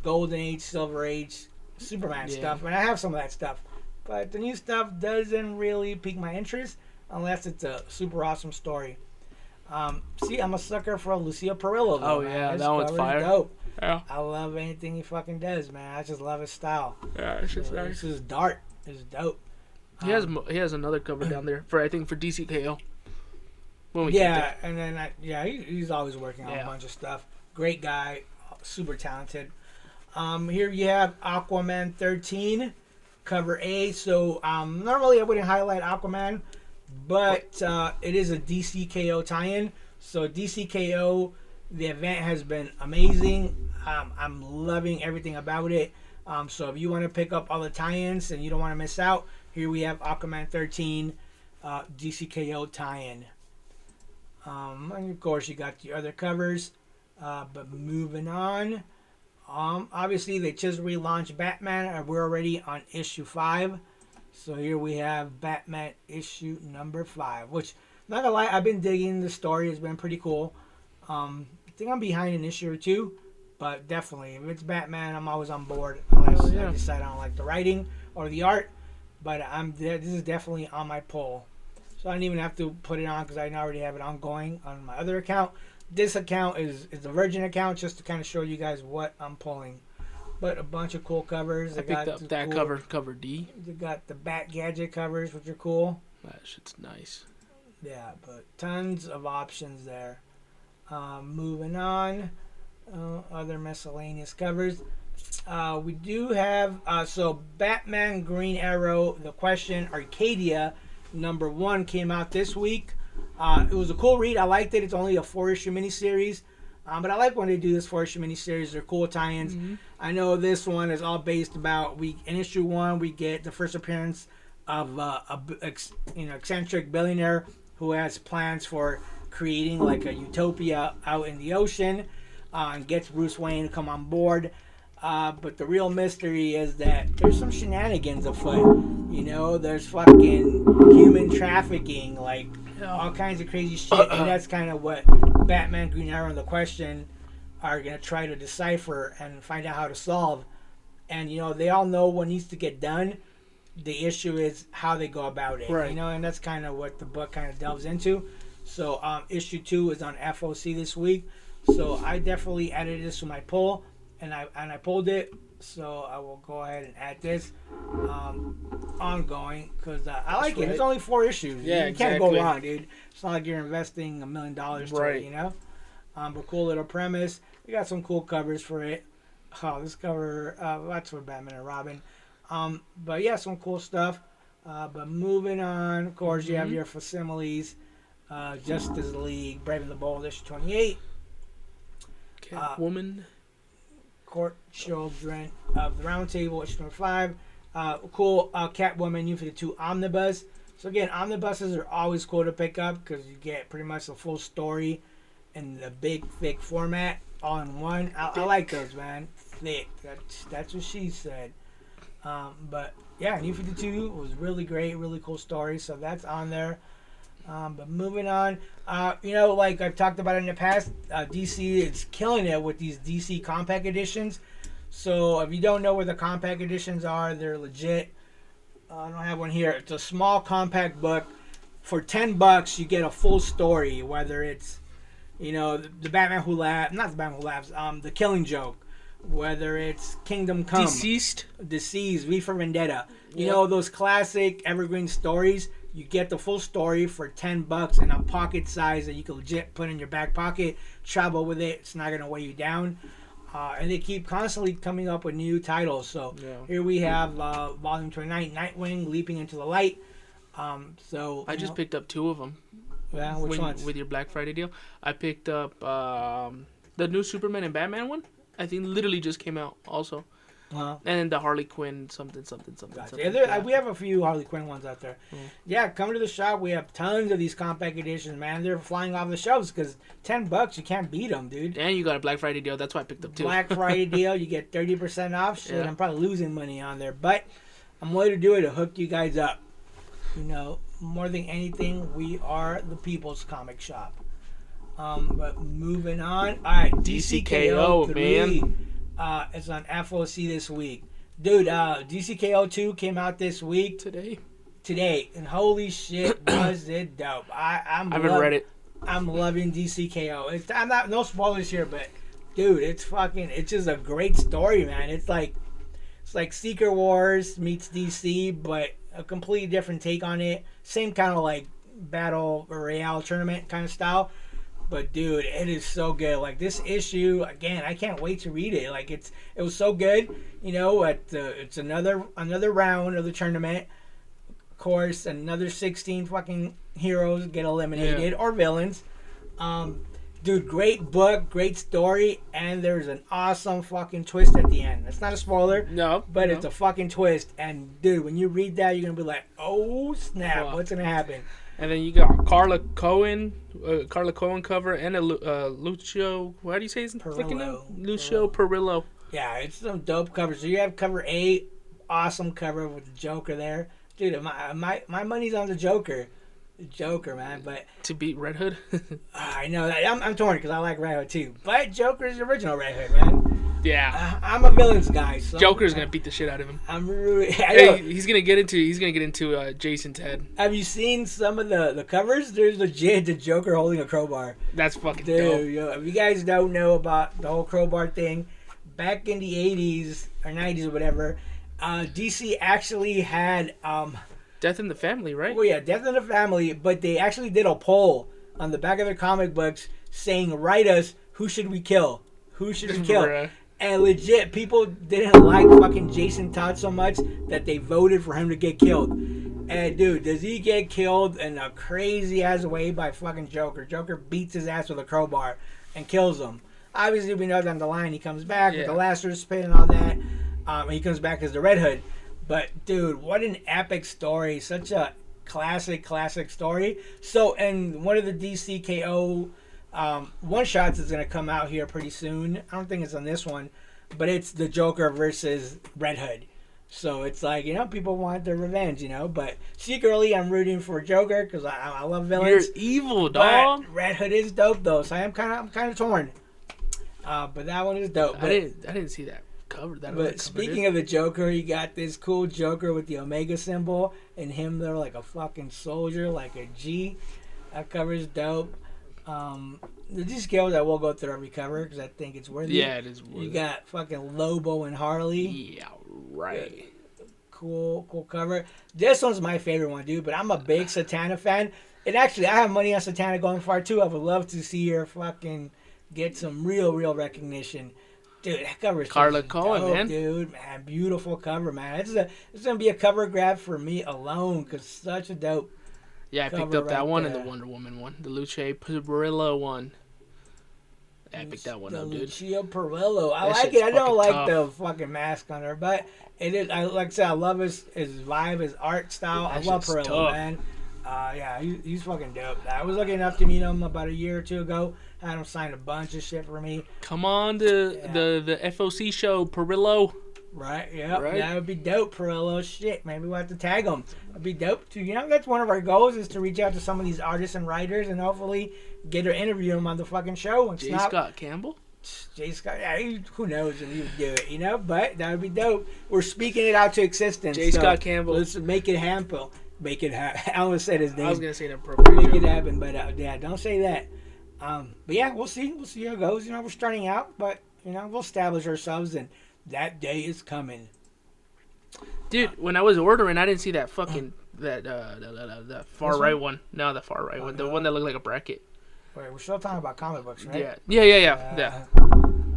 Golden Age, Silver Age Superman stuff, and I have some of that stuff. But the new stuff doesn't really pique my interest unless it's a super awesome story. See, I'm a sucker for Lucio Perillo. Oh yeah, that one's fire. Dope. Yeah. I love anything he fucking does, man. I just love his style. Yeah, it's just nice. This is dark. It's dope. He has another cover down there for DCKO. And then he's always working on a bunch of stuff. Great guy, super talented. Here you have Aquaman 13, cover A. So normally I wouldn't highlight Aquaman, but it is a DCKO tie-in. So DCKO, the event has been amazing. I'm loving everything about it. So if you want to pick up all the tie-ins and you don't want to miss out, here we have Aquaman 13 DCKO tie-in. And of course you got the other covers. But moving on, obviously they just relaunched Batman, and we're already on issue 5. So here we have Batman issue number 5, which, not gonna lie, I've been digging the story. It's been pretty cool. I think I'm behind an issue or 2, but definitely if it's Batman, I'm always on board unless I decide I don't like the writing or the art. But this is definitely on my pull. So I don't even have to put it on because I already have it ongoing on my other account. This account is the Virgin account, just to kind of show you guys what I'm pulling. But a bunch of cool covers. I picked up that cover D. They got the Bat Gadget covers, which are cool. That shit's nice. Yeah, but tons of options there. Moving on, other miscellaneous covers. We do have so Batman Green Arrow, The Question, Arcadia, number 1 came out this week. It was a cool read. I liked it. It's only a 4-issue miniseries. But I like when they do this 4-issue miniseries. They're cool tie-ins. Mm-hmm. I know this one is all based about, in issue 1, we get the first appearance of eccentric billionaire who has plans for creating like a utopia out in the ocean, and gets Bruce Wayne to come on board. But the real mystery is that there's some shenanigans afoot. You know, there's fucking human trafficking, like all kinds of crazy shit. And that's kind of what Batman, Green Arrow, and The Question are going to try to decipher and find out how to solve. And, you know, they all know what needs to get done. The issue is how they go about it. Right. You know, and that's kind of what the book kind of delves into. So issue 2 is on FOC this week. So I definitely added this to my pull. And I pulled it, so I will go ahead and add this ongoing because I like it. It's only 4 issues. Yeah, you can't go wrong, dude. It's not like you're investing $1 million to it, you know. But cool little premise. We got some cool covers for it. Oh, this cover, that's for Batman and Robin. But yeah, some cool stuff. But moving on, of course, you have your facsimiles, Justice League, Brave and the Bold, issue 28. Catwoman. Court Children of the Round Table, issue number 5. Cool Catwoman New 52 Omnibus. So again, omnibuses are always cool to pick up because you get pretty much the full story in the big, thick format all in one. I like those, man. Thick. That's what she said. But yeah, New 52 was really great, really cool story. So that's on there. But moving on, you know, like I've talked about in the past, DC is killing it with these DC compact editions. So if you don't know where the compact editions are, they're legit. I don't have one here. It's a small compact book. For $10, you get a full story. Whether it's, the Batman Who Laughs, not the Batman Who Laughs, the Killing Joke. Whether it's Kingdom Come, Deceased, V for Vendetta. You know those classic evergreen stories. You get the full story for $10 in a pocket size that you can legit put in your back pocket, travel with it. It's not gonna weigh you down. And they keep constantly coming up with new titles. So here we have Volume 29, Nightwing, Leaping into the Light. So I just picked up 2 of them. Yeah, which ones? With your Black Friday deal, I picked up the new Superman and Batman one. I think literally just came out also. And then the Harley Quinn something. Gotcha. Yeah, we have a few Harley Quinn ones out there. Yeah, come to the shop. We have tons of these compact editions, man. They're flying off the shelves because $10, you can't beat them, dude. And you got a Black Friday deal. That's why I picked up 2. Black Friday deal. You get 30% off. Shit, yeah. I'm probably losing money on there, but I'm willing to do it to hook you guys up. More than anything, we are the people's comic shop. But moving on. All right, DCKO 3. Man. It's on FOC this week. Dude, DCKO 2 came out this week. Today. And holy shit, was it dope. I haven't read it. I'm loving DCKO. I'm not, no spoilers here, but dude, it's just a great story, man. It's like Secret Wars meets DC, but a completely different take on it. Same kind of like battle royale tournament kind of style. But dude, it is so good. Like this issue, again, I can't wait to read it. Like it was so good. It's another round of the tournament. Of course, another 16 fucking heroes get eliminated or villains. Dude, great book, great story, and there's an awesome fucking twist at the end. It's not a spoiler, but it's a fucking twist. And dude, when you read that, you're gonna be like, "Oh snap, what's gonna happen?" And then you got Carla Cohen cover, and a Lucio. How do you say his freaking name? Lucio Perillo. Yeah, it's some dope covers. So you have cover 8, awesome cover with the Joker there, dude. My money's on the Joker. Joker, man, but to beat Red Hood. I know that I'm torn because I like Red Hood too, but Joker's the original Red Hood, man. Yeah, I'm a villains guy. So Joker's gonna beat the shit out of him. He's gonna get into Jason's head. Have you seen some of the covers? There's legit the Joker holding a crowbar. That's fucking dope. If you guys don't know about the whole crowbar thing, back in the 80s or 90s or whatever, DC actually had Death in the Family, right? Well, yeah, Death in the Family, but they actually did a poll on the back of their comic books saying, write us, who should we kill? Who should we kill? And legit, people didn't like fucking Jason Todd so much that they voted for him to get killed. And dude, does he get killed in a crazy ass way by fucking Joker? Joker beats his ass with a crowbar and kills him. Obviously, we know down the line he comes back with the Lazarus Pit and all that. He comes back as the Red Hood. But dude, what an epic story! Such a classic story. So, and one of the DCKO one shots is gonna come out here pretty soon. I don't think it's on this one, but it's the Joker versus Red Hood. So it's like, people want their revenge, But secretly, I'm rooting for Joker because I love villains. You're evil, dog. But Red Hood is dope though, so I'm kind of torn. But that one is dope. I didn't see that. But speaking of the Joker, you got this cool Joker with the Omega symbol, and him there like a fucking soldier, like a G. That cover's dope. These scales I will go through every cover because I think it's worthy. Yeah, it is worthy. You got fucking Lobo and Harley. Yeah, right. Cool cover. This one's my favorite one, dude. But I'm a big Satana fan, and actually I have money on Satana going far too. I would love to see her fucking get some real recognition. Dude, that cover is Carla Cohen, dope, man. Dude, man, beautiful cover, man. It's gonna be a cover grab for me alone, cause such a dope. Yeah, I picked up that one and the Wonder Woman one, the Luce Perillo one. Yeah, I picked that one up, dude. Lucia Perillo, I like it. I don't like the fucking mask on her, but it is. Like I said, I love his vibe, his art style. I love Perillo, man. Yeah, he's fucking dope. I was lucky enough to meet him about a year or two ago. Had him sign a bunch of shit for me. Come on to the FOC show, Perillo. Right, yeah. Right? That would be dope, Perillo. Shit, maybe we'll have to tag him. That'd be dope, too. That's one of our goals is to reach out to some of these artists and writers and hopefully get her interview them on the fucking show. And J. Scott Campbell? Jay Scott, yeah, who knows if he would do it, you know? But that would be dope. We're speaking it out to existence. J. Scott Campbell. Let's make it happen. Make it happen. I almost said his name. I was gonna say an appropriate. Make it happen, but yeah, don't say that. But yeah, we'll see. We'll see how it goes. You know, we're starting out, but you know, we'll establish ourselves, and that day is coming. Dude, when I was ordering, I didn't see that fucking that far right one. No, the far right one. The one that looked like a bracket. Wait, we're still talking about comic books, right? Yeah.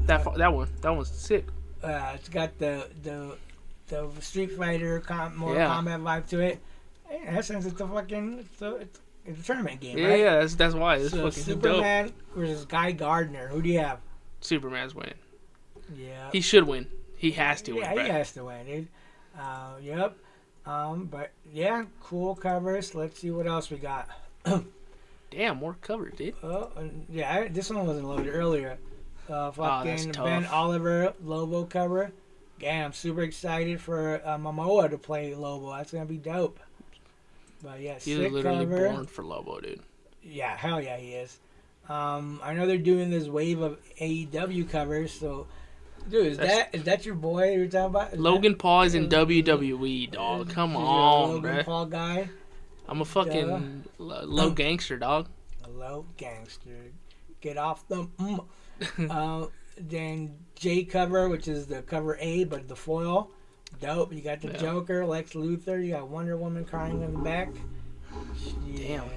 That one. That one's sick. It's got the Street Fighter Mortal Kombat vibe to it. In essence, it's a tournament game, right? Yeah, that's why. It's fucking Superman dope. versus Guy Gardner. Who do you have? Superman's winning. Yeah. He should win. He has to win. Yeah, he has to win, dude. Yep. But yeah, cool covers. Let's see what else we got. Damn, more covers, dude. Oh, yeah, this one wasn't loaded earlier. Fucking tough. Ben Oliver Lobo cover. Yeah, I'm super excited for Momoa to play Lobo. That's gonna be dope. But yeah, he's sick literally cover. born for Lobo, dude. Yeah, hell yeah, he is. I know they're doing this wave of AEW covers, so dude, is that your boy you're talking about? Logan Paul is in WWE, dog. Come on, Logan Paul guy. I'm a fucking low gangster, dog. A low gangster. Get off the. Then J cover, which is the cover A, but the foil. Dope. You got the Joker, Lex Luthor. You got Wonder Woman crying in the back. Yeah. Damn.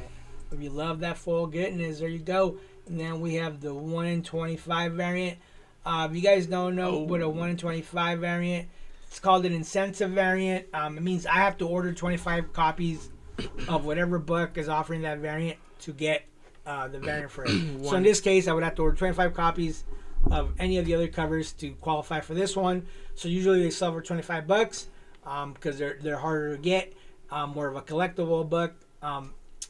If you love that foil, getting is there you go. And then we have the 1 in 25 variant. If you guys don't know what a 1 in 25 variant, it's called an incentive variant. It means I have to order 25 copies of whatever book is offering that variant to get the variant for it. So in this case, I would have to order 25 copies of any of the other covers to qualify for this one. So usually they sell for $25 because they're harder to get, more of a collectible book.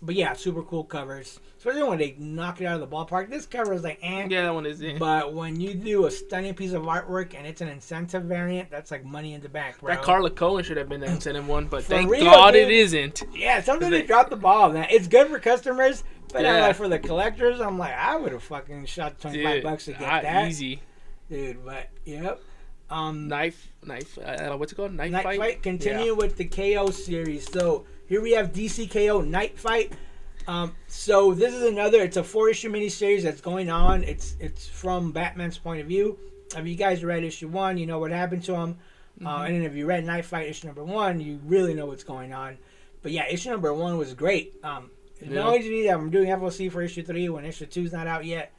But yeah, super cool covers. Especially when they knock it out of the ballpark. This cover is like, Yeah, that one is in. But when you do a stunning piece of artwork and it's an incentive variant, that's like money in the bank, bro. That Carla Cohen should have been the incentive one, but thank real, God dude. it isn't. Yeah, sometimes they drop the ball, man. It's good for customers, but I'm like, for the collectors, I'm like, I would have fucking shot $25 to get that. Easy. Dude, but, yep. What's it called? Night Fight. Continue with the KO series. So here we have DC KO Night Fight. So this is it's a 4-issue miniseries that's going on. It's from Batman's point of view. If you guys read issue 1, you know what happened to him. And then if you read Night Fight issue number 1, you really know what's going on. But yeah, issue number 1 was great. Not only do you need that, I'm doing FOC for issue 3 when issue 2's not out yet.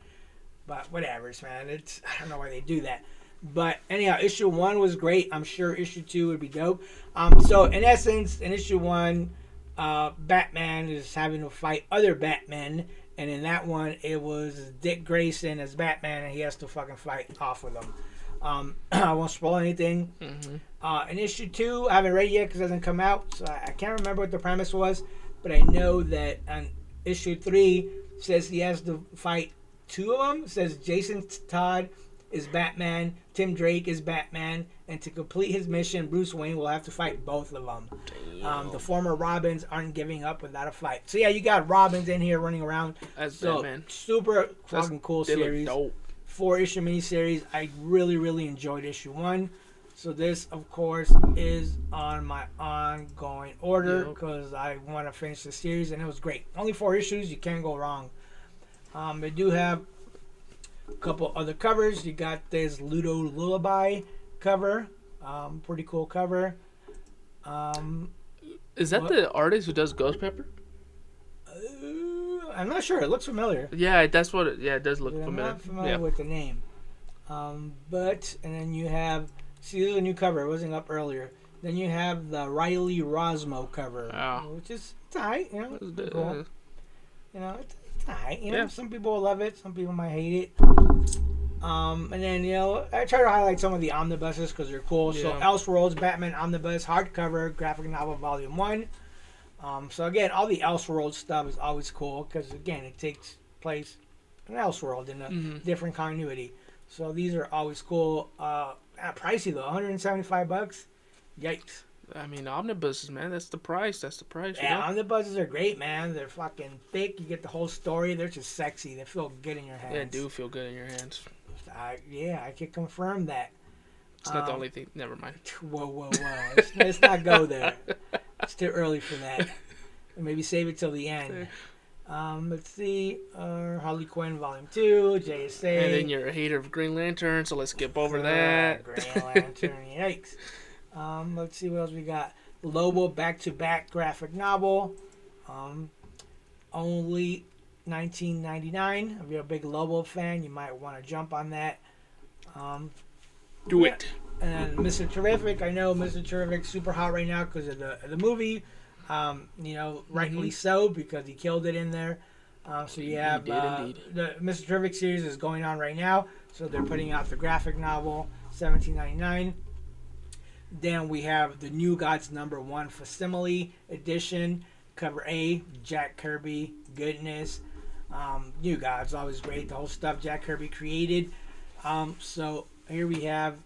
But whatever, man. I don't know why they do that. But anyhow, issue 1 was great. I'm sure issue 2 would be dope. So in essence, in issue 1, Batman is having to fight other Batmen, and in that one it was Dick Grayson as Batman, and he has to fucking fight off with them. I won't spoil anything. In issue 2, I haven't read it yet because it hasn't come out, so I can't remember what the premise was, but I know that on issue 3 says he has to fight 2 of them. It says Jason Todd is Batman, Tim Drake is Batman, and to complete his mission, Bruce Wayne will have to fight both of them. The former Robins aren't giving up without a fight. So yeah, you got Robins in here running around. As Batman. Super fucking cool series. 4-issue miniseries. I really, really enjoyed issue 1. So this, of course, is on my ongoing order because I want to finish the series, and it was great. Only 4 issues, you can't go wrong. They do have a couple other covers. You got this Ludo Lullaby cover. Pretty cool cover. Is that the artist who does Ghost Pepper? I'm not sure. It looks familiar. Yeah, that's what it does look familiar. I'm not familiar with the name. And then you have, see, this is a new cover. It wasn't up earlier. Then you have the Riley Rosmo cover, which is tight. You know, it's cool. You know, it's tight. You know, some people love it. Some people might hate it. And then, you know, I try to highlight some of the omnibuses because they're cool. So Elseworlds Batman Omnibus hardcover graphic novel volume 1. So again, all the Elseworlds stuff is always cool because again, it takes place in Elseworld in a different continuity. So these are always cool. Pricey though, $175. Yikes. I mean, omnibuses, man. That's the price. Yeah, omnibuses are great, man. They're fucking thick. You get the whole story. They're just sexy. They feel good in your hands. They do feel good in your hands. I can confirm that. It's not the only thing. Never mind. Whoa. Let's not go there. It's too early for that. Maybe save it till the end. Let's see. Harley Quinn Volume 2, JSA. And then you're a hater of Green Lantern, so let's skip over that. Green Lantern, yikes. Let's see what else we got. Lobo back-to-back graphic novel. Only $19.99. If you're a big Lobo fan, you might want to jump on that. Do it. And then Mr. Terrific. I know Mr. Terrific's super hot right now because of the movie. Rightfully so, because he killed it in there. So you have the Mr. Terrific series is going on right now. So they're putting out the graphic novel, $17.99. Then we have the New Gods #1 Facsimile edition, cover A, Jack Kirby, goodness. New Gods, always great. The whole stuff Jack Kirby created. So here we have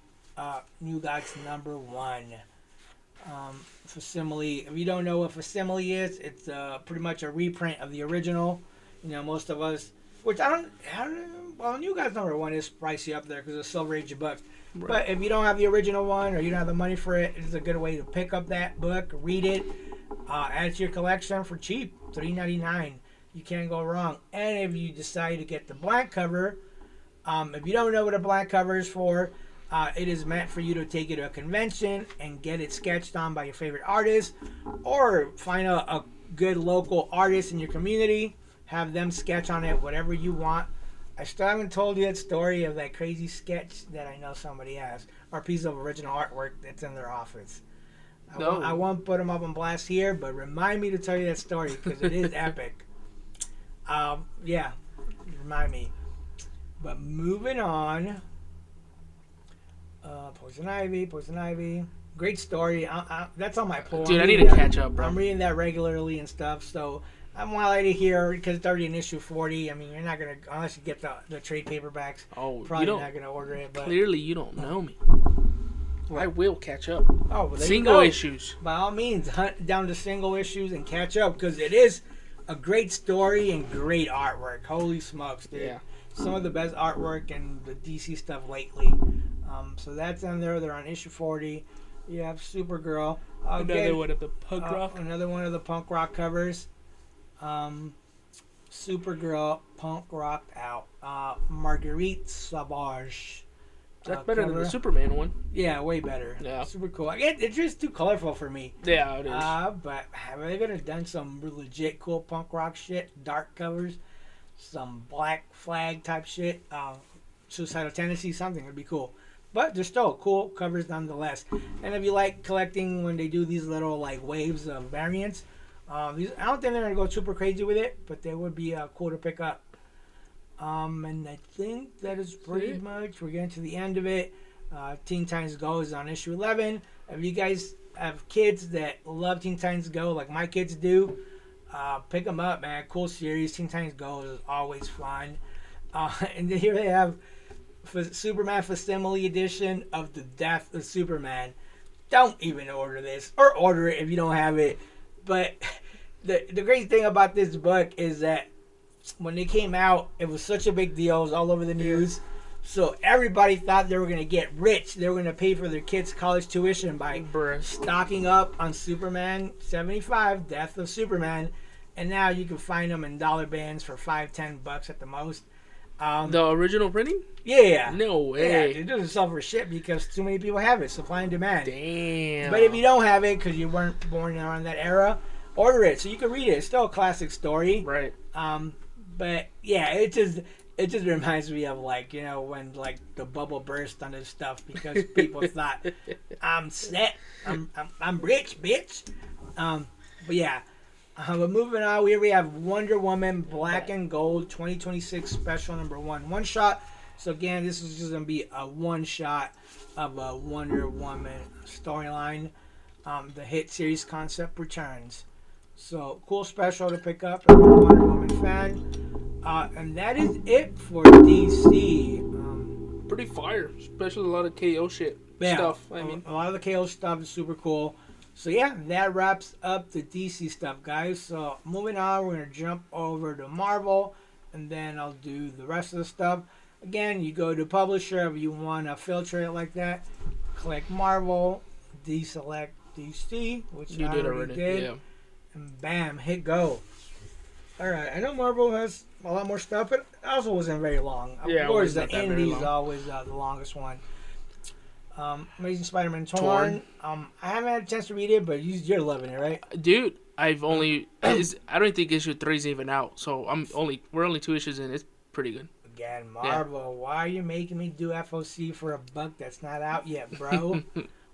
New Gods #1. Facsimile. If you don't know what facsimile is, it's pretty much a reprint of the original. Most of us, which I don't well, New Gods #1 is pricey up there because it's a Silver Age book. Right. But if you don't have the original one or you don't have the money for it, it's a good way to pick up that book, read it, add it to your collection for cheap, $3.99. You can't go wrong. And if you decide to get the blank cover, if you don't know what a blank cover is for, it is meant for you to take it to a convention and get it sketched on by your favorite artist, or find a good local artist in your community, have them sketch on it, whatever you want. I still haven't told you that story of that crazy sketch that I know somebody has, or a piece of original artwork that's in their office. I won't put them up on blast here, but remind me to tell you that story because it is epic. Remind me. But moving on. Poison Ivy. Great story. That's on my pull. Dude, I need to catch up, bro. I'm reading that regularly and stuff, so I'm highlighted here because it's already in issue 40. I mean, you're not going to, unless you get the trade paperbacks, probably not going to order it. But clearly, you don't know me. What? I will catch up. Oh, well, single issues. By all means, hunt down the single issues and catch up because it is a great story and great artwork. Holy smokes, dude. Yeah. Some of the best artwork and the DC stuff lately. So that's in there. They're on issue 40. You have Supergirl. Another one of the punk rock. Another one of the punk rock covers. Supergirl, punk rock out. Marguerite Sauvage. That's better than the Superman one. Yeah, way better. Yeah. Super cool. It's just too colorful for me. Yeah, it is. But have they ever done some legit cool punk rock shit? Dark covers? Some Black Flag type shit? Suicidal Tendency? Something would be cool. But they're still cool covers nonetheless. And if you like collecting when they do these little waves of variants, I don't think they're going to go super crazy with it, but they would be cool to pick up. And I think that is pretty much, we're getting to the end of it. Teen Titans Go is on issue 11. If you guys have kids that love Teen Titans Go like my kids do, pick them up, man. Cool series. Teen Titans Go is always fun. And then here they have Superman Facsimile edition of the Death of Superman. Don't even order this, or order it if you don't have it. But the great thing about this book is that when they came out, it was such a big deal. It was all over the news. So everybody thought they were going to get rich. They were going to pay for their kids' college tuition by stocking up on Superman 75, Death of Superman. And now you can find them in dollar bins for $5-10 at the most. The original printing? Yeah. No way. Yeah, it doesn't sell for shit because too many people have it. Supply and demand. Damn. But if you don't have it because you weren't born around that era, order it so you can read it. It's still a classic story. Right. But yeah, it just reminds me of when the bubble burst on this stuff because people thought I'm set, I'm rich, bitch. But yeah. But moving on, we have Wonder Woman Black and Gold 2026 Special #1 one shot. So again, this is just gonna be a one shot of a Wonder Woman storyline. The hit series concept returns. So cool special to pick up if you're a Wonder Woman fan. And that is it for DC. Pretty fire, especially a lot of KO stuff. I mean, a lot of the KO stuff is super cool. So yeah, that wraps up the DC stuff, guys. So moving on, we're gonna jump over to Marvel, and then I'll do the rest of the stuff. Again, you go to publisher if you want to filter it like that. Click Marvel, deselect DC, which You I did already already. did, Yeah. and bam, hit go. All right, I know Marvel has a lot more stuff, but it also wasn't very long. Yeah, Of course, it the wasn't that very Indie is long. always the longest one. Amazing Spider-Man Torn. Torn. I haven't had a chance to read it, but you're loving it, right? Dude, I've only. I don't think issue 3 is even out, so we're only 2 issues in. It's pretty good. Again, Marvel, why are you making me do FOC for a book that's not out yet, bro?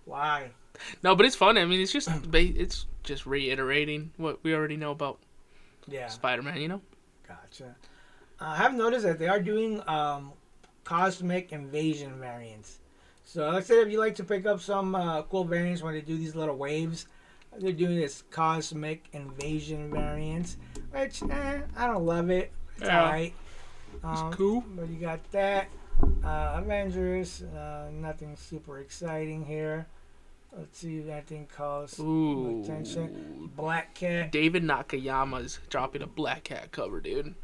Why? No, but it's fun. I mean, it's just reiterating what we already know about Spider-Man. You know. Gotcha. I have noticed that they are doing cosmic invasion variants. So like I said, if you like to pick up some cool variants when they do these little waves, they're doing this cosmic invasion variants, which I don't love it. It's alright. It's cool. But you got that. Avengers, nothing super exciting here. Let's see if anything calls attention. Black Cat. David Nakayama is dropping a Black Cat cover, dude.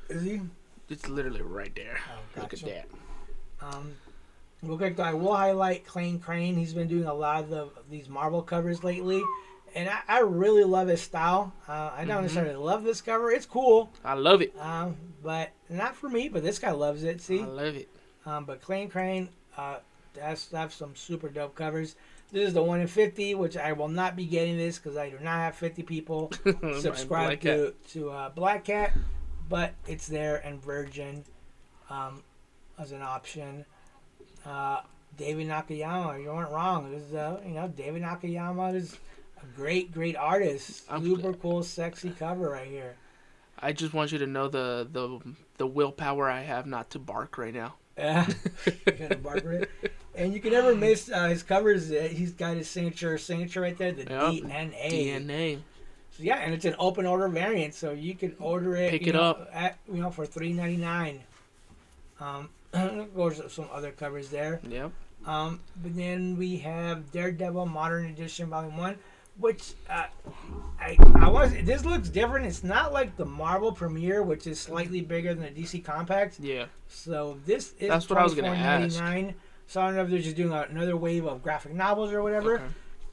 Is he? It's literally right there. Oh, gotcha. Look at that. Real quick, I will highlight Clayton Crane. He's been doing a lot of these Marvel covers lately, and I really love his style. I don't necessarily love this cover. It's cool. I love it. But not for me. But this guy loves it. See? I love it. But Clayton Crane, that's some super dope covers. This is the 1 in 50, which I will not be getting this because I do not have 50 people subscribe to Black Cat, but it's there and Virgin as an option. David Nakayama, you weren't wrong. This is, David Nakayama is a great artist. Super cool, sexy cover right here. I just want you to know the willpower I have not to bark right now. Yeah, you gotta bark it. And you can never miss his covers. He's got his signature right there, the DNA. DNA. So yeah, and it's an open order variant, so you can order it. Pick it up at for $3.99. Of course, some other covers there. Yep. But then we have Daredevil Modern Edition Volume 1, which this looks different. It's not like the Marvel Premiere, which is slightly bigger than the DC Compact. Yeah. So this is that's what I was gonna ask. So I don't know if they're just doing another wave of graphic novels or whatever. Okay.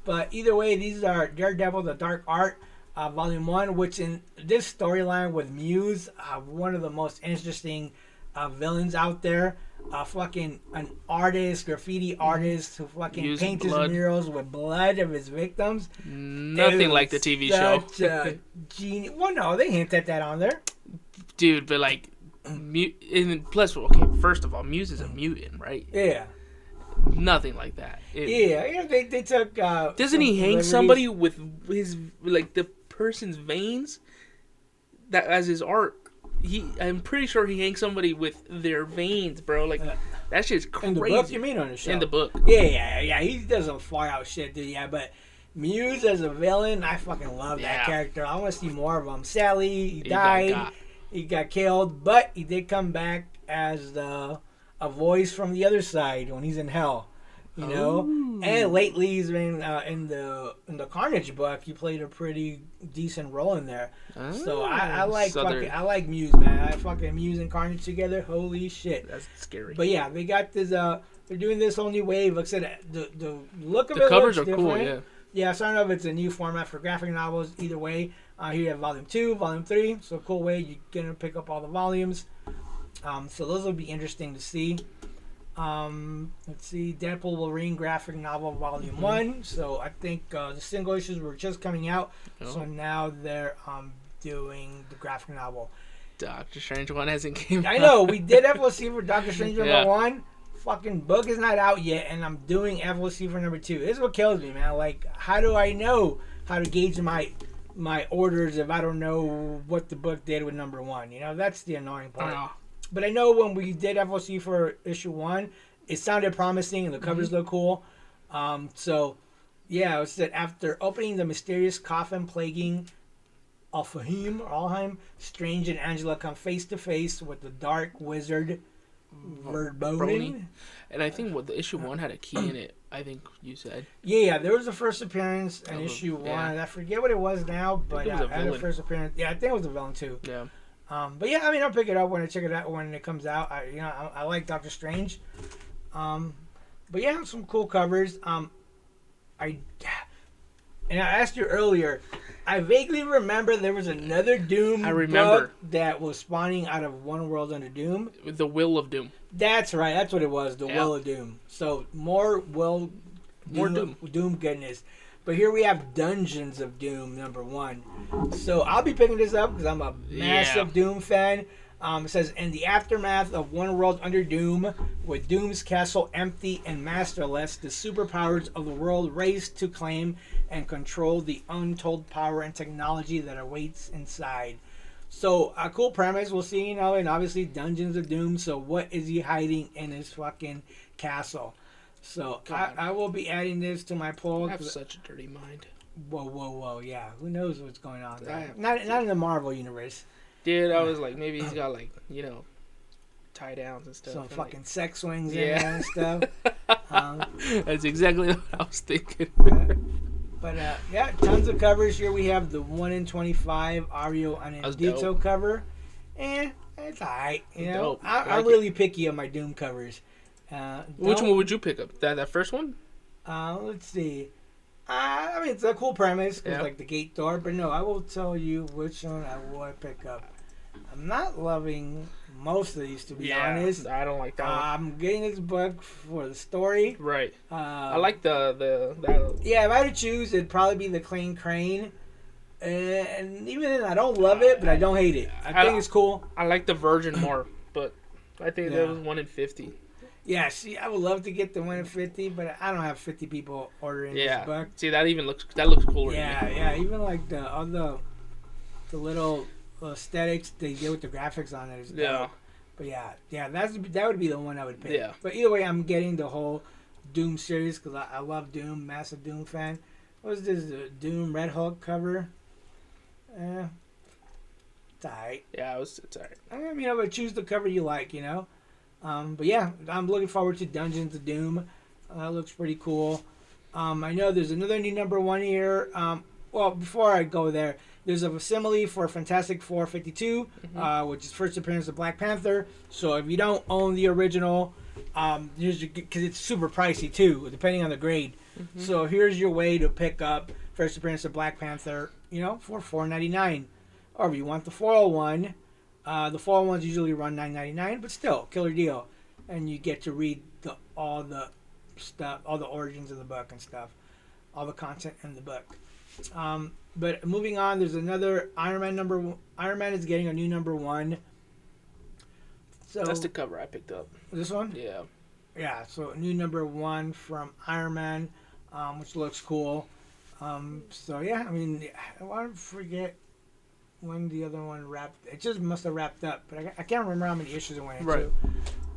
But either way, these are Daredevil, the Dark Art, Volume 1, which in this storyline with Muse, one of the most interesting villains out there. Fucking an artist, graffiti artist who fucking paints his murals with blood of his victims. Nothing like the TV show. Genius. Well, no, they hint at that on there. Dude, but like, plus, first of all, Muse is a mutant, right? Yeah. Nothing like that. They took. Doesn't he hang somebody with his the person's veins? That as his art. I'm pretty sure he hangs somebody with their veins, bro. Like that shit's crazy. In the book, you mean on the show? In the book. Yeah. He does some far out shit, dude. Yeah, but Muse as a villain, I fucking love that character. I want to see more of him. Sadly, he died. He got killed, but he did come back as a voice from the other side when he's in hell. You know, and lately he's been in the Carnage book. He played a pretty decent role in there. So I like Muse, man. I fucking Muse and Carnage together. Holy shit, that's scary. But yeah, they got this. They're doing this whole new wave. Like I said, the look of it. The covers looks are different. cool. Yeah. Yeah, so I don't know if it's a new format for graphic novels. Either way, here you have Volume 2, Volume 3. So cool way you're gonna pick up all the volumes. So those will be interesting to see. Let's see, Deadpool Wolverine graphic novel Volume 1. So I think the single issues were just coming out. So now they're doing the graphic novel. Doctor Strange 1 hasn't came out. I know, we did FOC for Doctor Strange number 1. Fucking book is not out yet, and I'm doing FOC for number 2. This is what kills me, man. Like, how do I know how to gauge my orders if I don't know what the book did with number 1? You know, that's the annoying part. But I know when we did FOC for issue 1, it sounded promising and the covers look cool. So, yeah, it said after opening the mysterious coffin plaguing Alfheim, Strange and Angela come face to face with the dark wizard Verboni. And I think the issue 1 had a key in it. I think you said. Yeah, there was a first appearance in issue 1. I forget what it was now, but I had a first appearance. Yeah, I think it was the villain too. Yeah. But yeah, I mean, I'll pick it up when I check it out when it comes out. I like Doctor Strange. But yeah, some cool covers. I asked you earlier. I vaguely remember there was another Doom book that was spawning out of One World Under Doom. The Will of Doom. That's right. That's what it was. The Will of Doom. So more Doom goodness. But here we have Dungeons of Doom #1. So I'll be picking this up because I'm a massive Doom fan. It says, in the aftermath of One World Under Doom, with Doom's castle empty and masterless, the superpowers of the world race to claim and control the untold power and technology that awaits inside. So, a cool premise. We'll see, and obviously Dungeons of Doom. So, what is he hiding in his fucking castle? So, I will be adding this to my poll. I have such a dirty mind. Whoa. Yeah, who knows what's going on there? Not in the Marvel universe. Dude, I was like, maybe he's got tie downs and stuff. Some fucking sex swings in there and stuff. That's exactly what I was thinking. But tons of covers here. We have the 1 in 25 Ario Anindito cover. It's alright. I'm really picky on my Doom covers. Which one would you pick up? That first one? Let's see. I mean, it's a cool premise. It's like the gate door. But no, I will tell you which one I would pick up. I'm not loving most of these, to be honest. I don't like that one. I'm getting this book for the story. Right. I like the Yeah, if I had to choose, it'd probably be the Clean Crane. And even then, I don't love it, but I don't hate it. I think it's cool. I like the Virgin more, but I think there was 1 in 50. Yeah, see, I would love to get the 1 in 50, but I don't have 50 people ordering this book. See, that looks cooler. Yeah, even like the little aesthetics they did with the graphics on it is dope. But that would be the one I would pick. Yeah. But either way, I'm getting the whole Doom series because I love Doom, massive Doom fan. What was this Doom Red Hulk cover? It's alright. Yeah, it's alright. I mean, I would choose the cover you like, But yeah, I'm looking forward to Dungeons of Doom. That looks pretty cool. I know there's another new #1 here. Well, before I go there, there's a facsimile for Fantastic Four 52, which is first appearance of Black Panther. So if you don't own the original, because it's super pricey too, depending on the grade. So here's your way to pick up first appearance of Black Panther, for $4.99. Or if you want the 401, the 401s usually run $9.99, but still, killer deal. And you get to read all the stuff, all the origins of the book and stuff, all the content in the book. But moving on, there's another Iron Man Iron Man is getting a new #1. So that's the cover I picked up. This one? Yeah. Yeah, so a new #1 from Iron Man, which looks cool. So yeah, I mean, I want to forget when the other one wrapped. It just must have wrapped up, but I can't remember how many issues it went into. Right.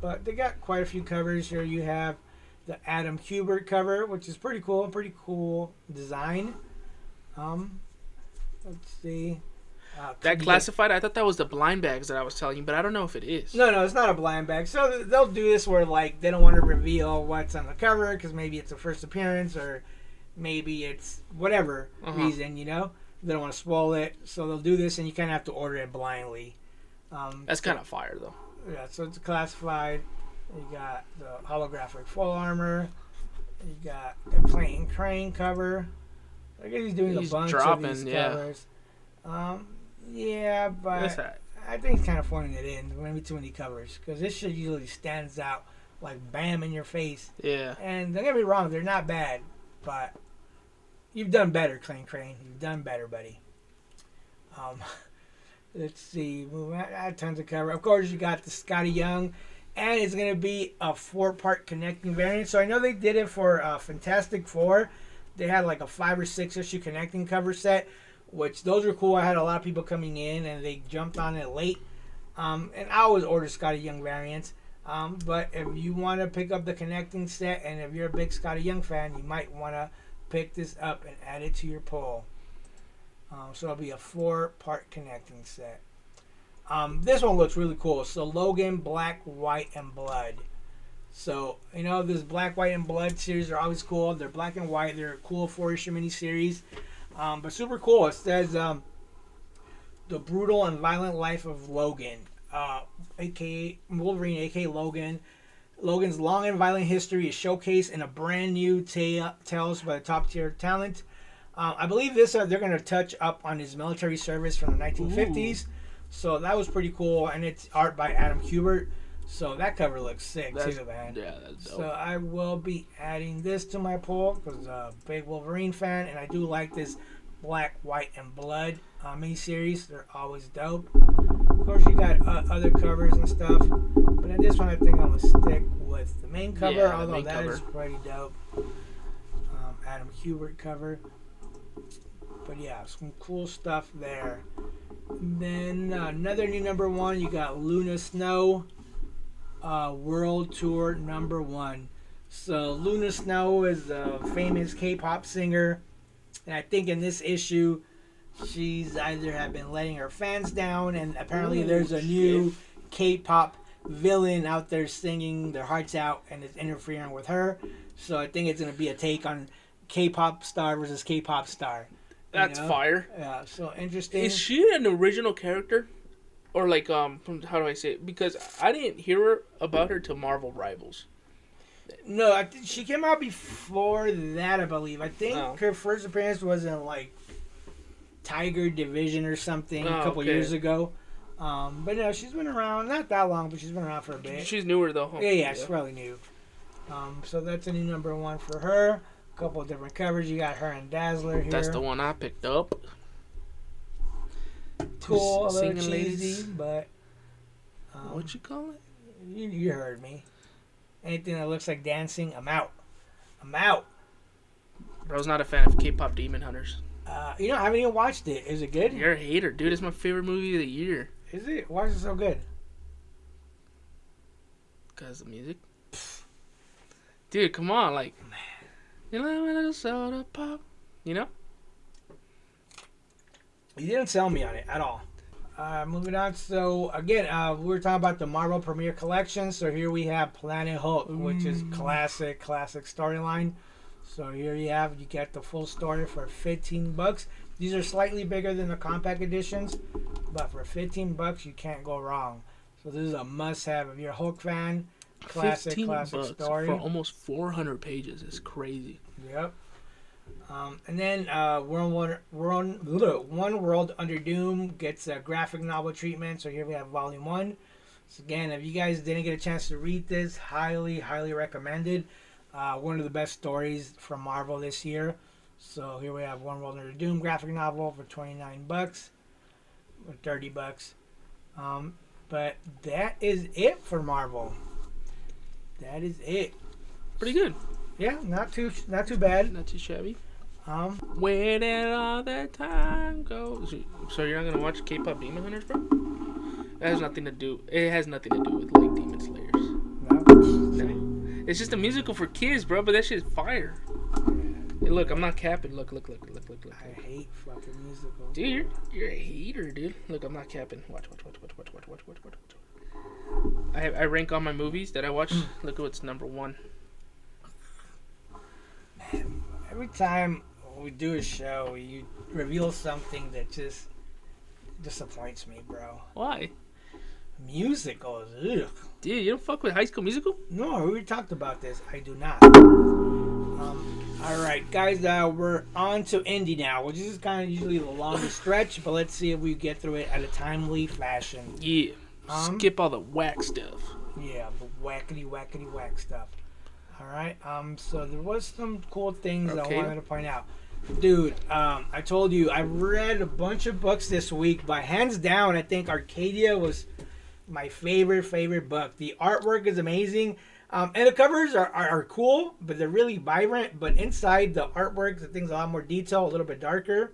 But they got quite a few covers here. You have the Adam Kubert cover, which is pretty cool design. Let's see. That classified, I thought that was the blind bags that I was telling you, but I don't know if it is. No, it's not a blind bag. So they'll do this where they don't want to reveal what's on the cover because maybe it's a first appearance or maybe it's whatever reason, They don't want to spoil it, so they'll do this, and you kind of have to order it blindly. That's kind of fire, though. Yeah, so it's classified. You got the holographic full armor. You got the Clayton Crane cover. I guess he's doing a bunch of these covers. Yeah, but I think he's kind of phoning it in. Maybe too many covers because this shit usually stands out like bam in your face. Yeah. And don't get me wrong, they're not bad, but you've done better, Clayton Crane. You've done better, buddy. Let's see. I had tons of cover. Of course, you got the Scotty Young, and it's going to be a 4-part connecting variant. So I know they did it for Fantastic Four. They had like a 5 or 6 issue connecting cover set, which those were cool. I had a lot of people coming in, and they jumped on it late. And I always order Scotty Young variants. But if you want to pick up the connecting set, and if you're a big Scotty Young fan, you might want to pick this up and add it to your poll. So it'll be a 4-part connecting set. This one looks really cool. So Logan, Black, White, and Blood. So, this Black, White, and Blood series are always cool. They're black and white. They're a cool 4-issue miniseries. But super cool. It says, The Brutal and Violent Life of Logan, aka Wolverine, aka Logan. Logan's long and violent history is showcased in a brand new tales by the top tier talent. I believe they're going to touch up on his military service from the 1950s. Ooh. So that was pretty cool, and it's art by Adam Kubert. So that cover looks sick too, man. Yeah, that's dope. So I will be adding this to my poll because I'm a big Wolverine fan, and I do like this Black, White, and Blood miniseries. They're always dope. Of course, you got other covers and stuff, but in this one, I think I'm gonna stick with the main cover. Although that is pretty dope. Adam Kubert cover. But yeah, some cool stuff there. And then another new #1, you got Luna Snow. World Tour #1. So Luna Snow is a famous K-pop singer, and I think in this issue she's either have been letting her fans down, and apparently there's a new K-pop villain out there singing their hearts out and is interfering with her. So I think it's going to be a take on K-pop star versus K-pop star. That's fire. Yeah, so interesting. Is she an original character? Or like, how do I say it? Because I didn't hear about her till Marvel Rivals. No, I think she came out before that, I believe. I think her first appearance was in, like, Tiger Division or something a couple years ago. But no, she's been around, not that long, but she's been around for a bit. She's newer, though. Huh? Yeah, she's probably new. So that's a new #1 for her. A couple of different covers. You got her and Dazzler here. That's the one I picked up. Cool, a little cheesy, but what you call it? You heard me. Anything that looks like dancing, I'm out. I'm out. Bro's not a fan of K-pop Demon Hunters. I haven't even watched it. Is it good? You're a hater, dude. It's my favorite movie of the year. Is it? Why is it so good? Because of the music. Dude, come on, like, you know, a little soda pop, you know? You didn't sell me on it at all. Moving on. So, again, we were talking about the Marvel Premiere Collection. So, here we have Planet Hulk, which is classic storyline. So, here you get the full story for $15. These are slightly bigger than the compact editions, but for $15, you can't go wrong. So, this is a must-have if you're a Hulk fan. Classic story. For almost 400 pages. It's crazy. Yep. And then One World Under Doom gets a graphic novel treatment. So here we have Volume 1. So again, if you guys didn't get a chance to read this, highly recommended. One of the best stories from Marvel this year. So here we have One World Under Doom graphic novel for $29 or $30. But that is it for Marvel. That is it. Pretty good. Yeah, not too bad. Not too shabby. Where did all that time go? So you're not gonna watch K-pop Demon Hunters, bro? It has nothing to do with like Demon Slayers. No. It's just a musical for kids, bro. But that shit's fire. Hey, look, I'm not capping. Look. I hate fucking musicals. Dude, you're a hater, dude. Look, I'm not capping. Watch. I rank all my movies that I watch. Look at what's #1. Man, every time we do a show, you reveal something that just disappoints me, bro. Why? Musicals, ugh. Dude, you don't fuck with High School Musical? No, we talked about this. I do not. All right, guys, we're on to indie now, which is kind of usually the longest stretch, but let's see if we get through it at a timely fashion. Yeah. Skip all the whack stuff. Yeah, the wackety whack stuff. All right. So there was some cool things I wanted to point out. Dude, I told you I read a bunch of books this week, but hands down, I think Arcadia was my favorite book. The artwork is amazing, and the covers are cool, but they're really vibrant. But inside the artwork, the thing's a lot more detail, a little bit darker.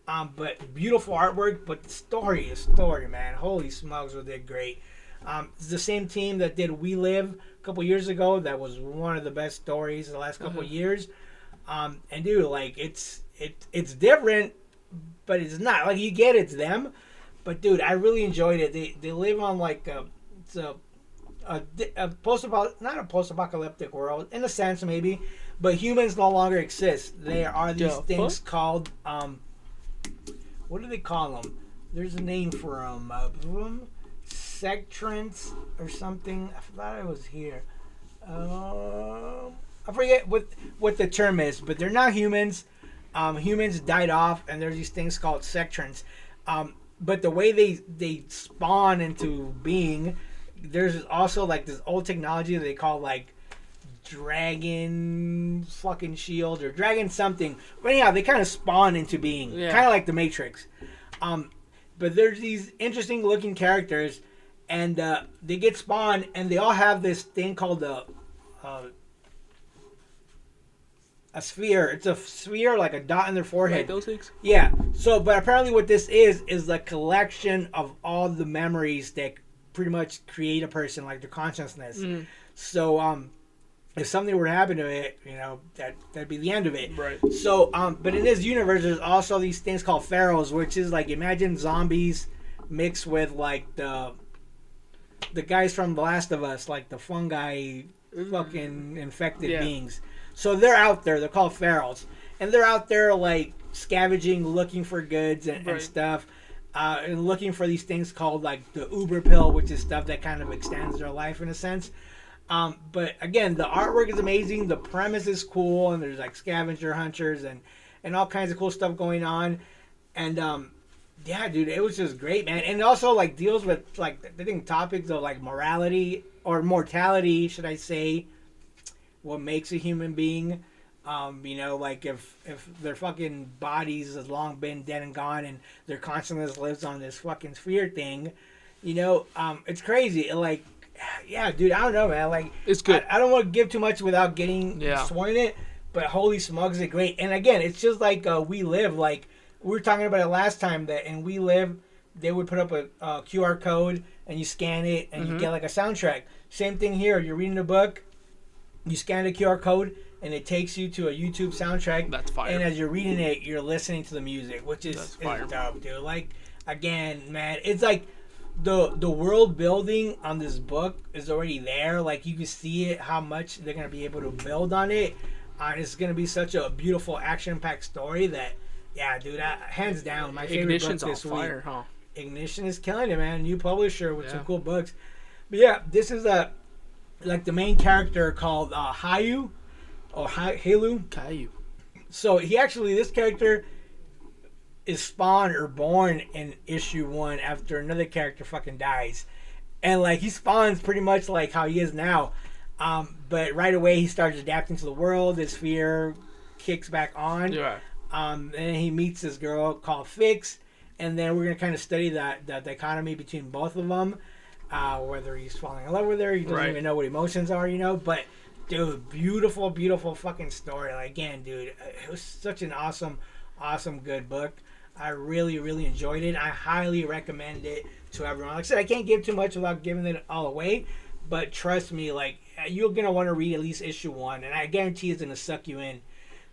But beautiful artwork. But the story is story, man. Holy smokes, they did great. It's the same team that did We Live a couple years ago. That was one of the best stories the last couple years. And dude, like it's different, but it's not like you get it's them. But dude, I really enjoyed it. They live on like it's a not a post-apocalyptic world in a sense maybe, but humans no longer exist. There are these things called what do they call them? There's a name for them. Sectrants or something. I thought it was here. I forget what the term is, but they're not humans. Humans died off, and there's these things called sectrants. But the way they spawn into being, there's also like this old technology that they call like dragon fucking shield or dragon something. But anyhow, they kind of spawn into being, kind of like the Matrix. But there's these interesting looking characters, and they get spawned, and they all have this thing called a sphere. It's a sphere, like a dot in their forehead. Like those things? Yeah. So, but apparently what this is the collection of all the memories that pretty much create a person, like their consciousness. Mm. So, if something were to happen to it, you know, that'd be the end of it. Right. So, but in this universe, there's also these things called pharaohs, which is like, imagine zombies mixed with like the guys from The Last of Us, like the fungi fucking infected beings. So they're out there. They're called pharaohs. And they're out there like scavenging, looking for goods and stuff. And looking for these things called like the Uber pill, which is stuff that kind of extends their life in a sense. But again, the artwork is amazing. The premise is cool. And there's like scavenger hunters and all kinds of cool stuff going on. And yeah, dude, it was just great, man. And it also like deals with like, I think topics of like morality or mortality, should I say. What makes a human being, you know, like if their fucking bodies has long been dead and gone and their consciousness lives on this fucking sphere thing, you know, it's crazy. Like, yeah, dude, I don't know, man. Like, it's good. I don't want to give too much without getting sworn it, but holy smokes, it's great. And again, it's just like We Live. Like, we were talking about it last time that in We Live, they would put up a QR code and you scan it and you get like a soundtrack. Same thing here. You're reading a book. You scan the QR code, and it takes you to a YouTube soundtrack. That's fire. And as you're reading it, you're listening to the music, which is dope, dude. Like, again, man, it's like the world building on this book is already there. Like, you can see it, how much they're going to be able to build on it. And it's going to be such a beautiful, action-packed story that, yeah, dude, hands down, my favorite book this week. Fire, huh? Ignition is killing it, man. New publisher with some cool books. But yeah, this is like the main character called Hayu or Halu. Caillou. So this character is spawned or born in issue 1 after another character fucking dies. And like he spawns pretty much like how he is now. But right away he starts adapting to the world. His fear kicks back on. Yeah. And he meets this girl called Fix. And then we're going to kind of study the dichotomy between both of them. Whether he's falling in love with her, he doesn't even know what emotions are, you know. But, dude, beautiful, beautiful fucking story. Like, again, dude, it was such an awesome, good book. I really, really enjoyed it. I highly recommend it to everyone. Like I said, I can't give too much without giving it all away. But trust me, like, you're going to want to read at least issue 1. And I guarantee it's going to suck you in.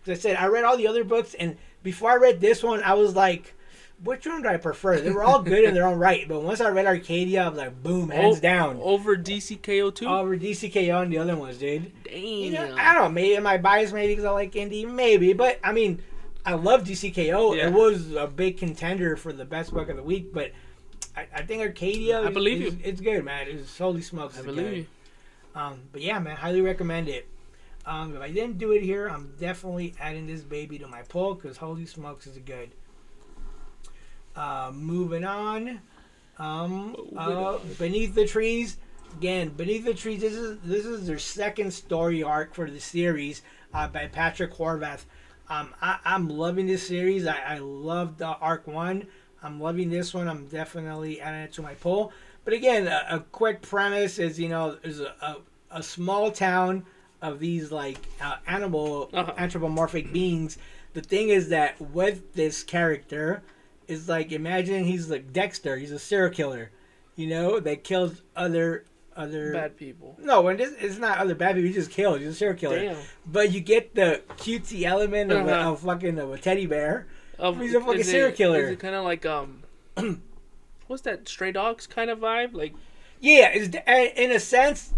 Because I said, I read all the other books. And before I read this one, I was like, which one do I prefer? They were all good in their own right, but once I read Arcadia, I was like, boom, hands down. Over DCKO too? Over DCKO and the other ones, dude. Damn. You know, I don't know, maybe am I biased maybe because I like indie? Maybe, but I mean, I love DCKO. Yeah. It was a big contender for the best book of the week, but I think Arcadia, I believe you. It's good, man. It's holy smokes. I believe you. But yeah, man, highly recommend it. If I didn't do it here, I'm definitely adding this baby to my pull because holy smokes is good. Moving on. Beneath the Trees. Again, Beneath the Trees. This is their second story arc for the series by Patrick Horvath. I'm loving this series. I loved arc 1. I'm loving this one. I'm definitely adding it to my pull. But again, a quick premise is, you know, there's a small town of these like anthropomorphic beings. The thing is that with this character, is like, imagine he's like Dexter. He's a serial killer, you know, that kills other bad people. No, and it's not other bad people. He just kills. He's a serial killer. Damn. But you get the cutesy element of a teddy bear. He's a fucking serial killer. Is it kind of like what's that, Stray Dogs kind of vibe? Like, yeah, in a sense,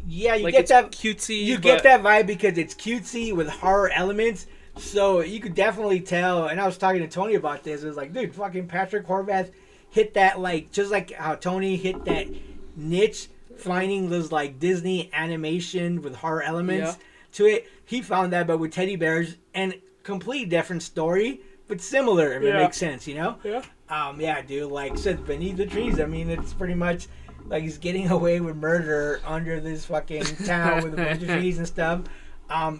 yeah, you like get that cutesy. You get that vibe because it's cutesy with horror elements. So you could definitely tell, and I was talking to Tony about this. It was like, dude, fucking Patrick Horvath, hit that, like, just like how Tony hit that niche, finding those, like, Disney animation with horror elements to it. He found that, but with teddy bears, and complete different story, but similar, if it makes sense, you know? Yeah. Yeah, dude, like, said Beneath the Trees, I mean, it's pretty much like he's getting away with murder under this fucking town with a bunch of trees and stuff.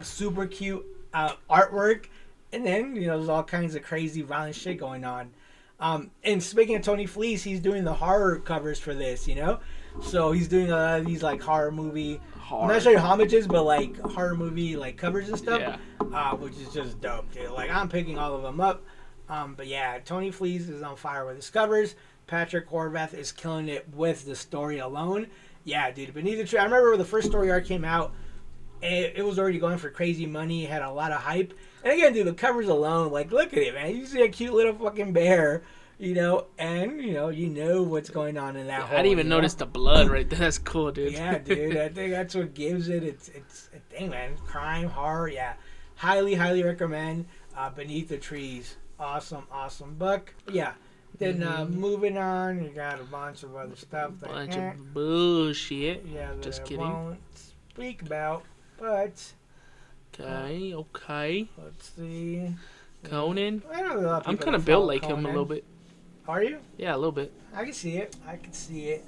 Super cute artwork. And then, you know, there's all kinds of crazy violent shit going on. And speaking of Tony Fleece, he's doing the horror covers for this, you know? So he's doing a lot of these, like, horror movie, I'm not sure homages, but, like, horror movie, like, covers and stuff. Which is just dope, dude. Like, I'm picking all of them up. But yeah, Tony Fleece is on fire with his covers. Patrick Horvath is killing it with the story alone. Yeah, dude. Beneath the Tree. I remember when the first story arc came out, it was already going for crazy money. It had a lot of hype. And again, dude, the covers alone, like, look at it, man. You see a cute little fucking bear, you know, and, you know what's going on in that hole. I didn't even notice the blood right there. That's cool, dude. Yeah, dude. I think that's what gives it. It's a thing, man. Crime, horror, yeah. Highly, highly recommend Beneath the Trees. Awesome book. Yeah. Then moving on, you got a bunch of other stuff. Bunch of bullshit. Yeah, that just I kidding. won't speak about, but okay. Let's see. Conan. I know a lot of I'm people kind of that built follow like Conan. him a little bit. Are you? Yeah, a little bit. I can see it.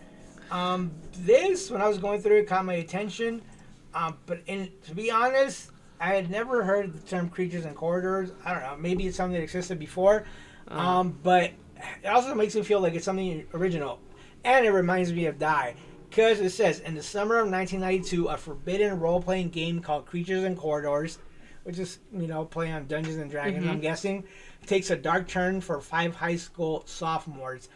This, when I was going through it, caught my attention. But to be honest, I had never heard the term creatures and corridors. I don't know. Maybe it's something that existed before. But it also makes me feel like it's something original. And it reminds me of Die. Because it says, in the summer of 1992, a forbidden role-playing game called Creatures and Corridors, which is, you know, playing on Dungeons and Dragons, I'm guessing, takes a dark turn for 5 high school sophomores.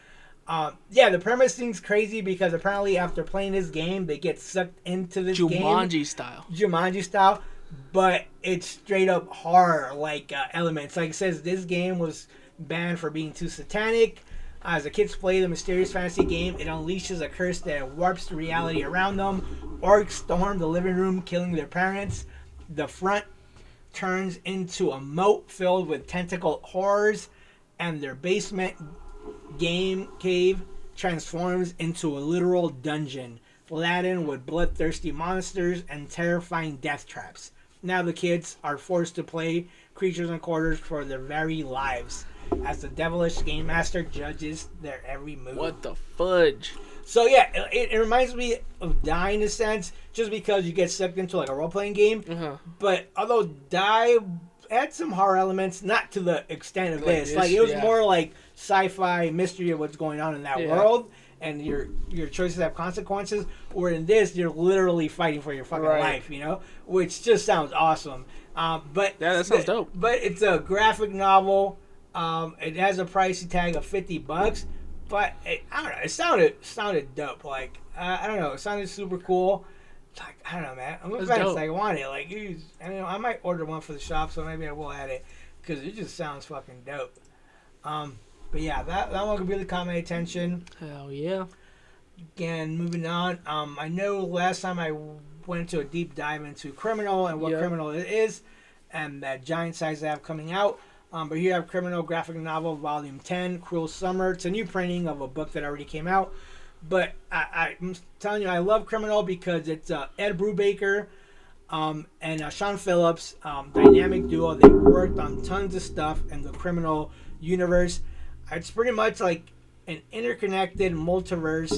Yeah, the premise seems crazy because apparently after playing this game, they get sucked into this game. Jumanji style. But it's straight up horror, like, elements. Like it says, this game was banned for being too satanic. As the kids play the mysterious fantasy game, it unleashes a curse that warps the reality around them. Orcs storm the living room, killing their parents. The front turns into a moat filled with tentacle horrors, and their basement game cave transforms into a literal dungeon, laden with bloodthirsty monsters and terrifying death traps. Now the kids are forced to play Creatures and Corridors for their very lives, as the devilish game master judges their every move. What the fudge? So yeah, it reminds me of Die in a sense, just because you get sucked into like a role-playing game. But although Die had some horror elements, not to the extent of this. Like it was more like sci-fi mystery of what's going on in that world, and your choices have consequences. Or in this, you're literally fighting for your fucking life, you know, which just sounds awesome. But yeah, that sounds dope. But it's a graphic novel. It has a pricey tag of $50, but I don't know. It sounded dope. Like I don't know. It sounded super cool. Like I don't know, man. I'm convinced I want it. Like I might order one for the shop, so maybe I will add it because it just sounds fucking dope. But yeah, that one could really caught my attention. Hell yeah. Again, moving on. I know last time I went into a deep dive into Criminal and what Criminal it is, and that giant size they have coming out. But here I have Criminal Graphic Novel Volume 10, Cruel Summer. It's a new printing of a book that already came out. But I'm telling you, I love Criminal because it's Ed Brubaker and Sean Phillips, dynamic duo. They worked on tons of stuff in the Criminal universe. It's pretty much like an interconnected multiverse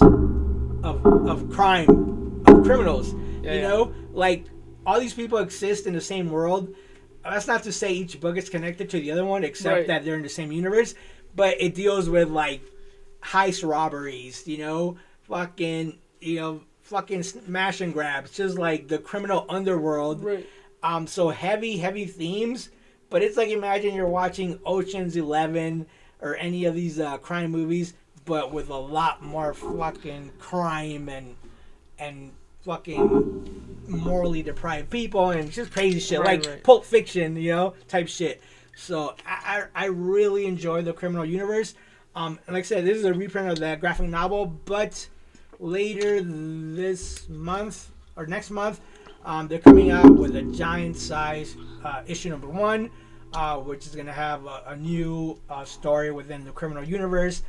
of crime, of criminals. You know? Like, all these people exist in the same world. That's not to say each book is connected to the other one, except that they're in the same universe. But it deals with, like, heist robberies, you know? Fucking smash and grabs. Just like the criminal underworld. Right. So heavy themes. But it's like, imagine you're watching Ocean's 11 or any of these crime movies, but with a lot more fucking crime and fucking morally deprived people and just crazy shit. Pulp Fiction, you know, type shit. So I really enjoy the Criminal universe. And like I said, this is a reprint of that graphic novel, but later this month or next month, they're coming out with a giant size issue number 1, which is going to have a new story within the Criminal universe.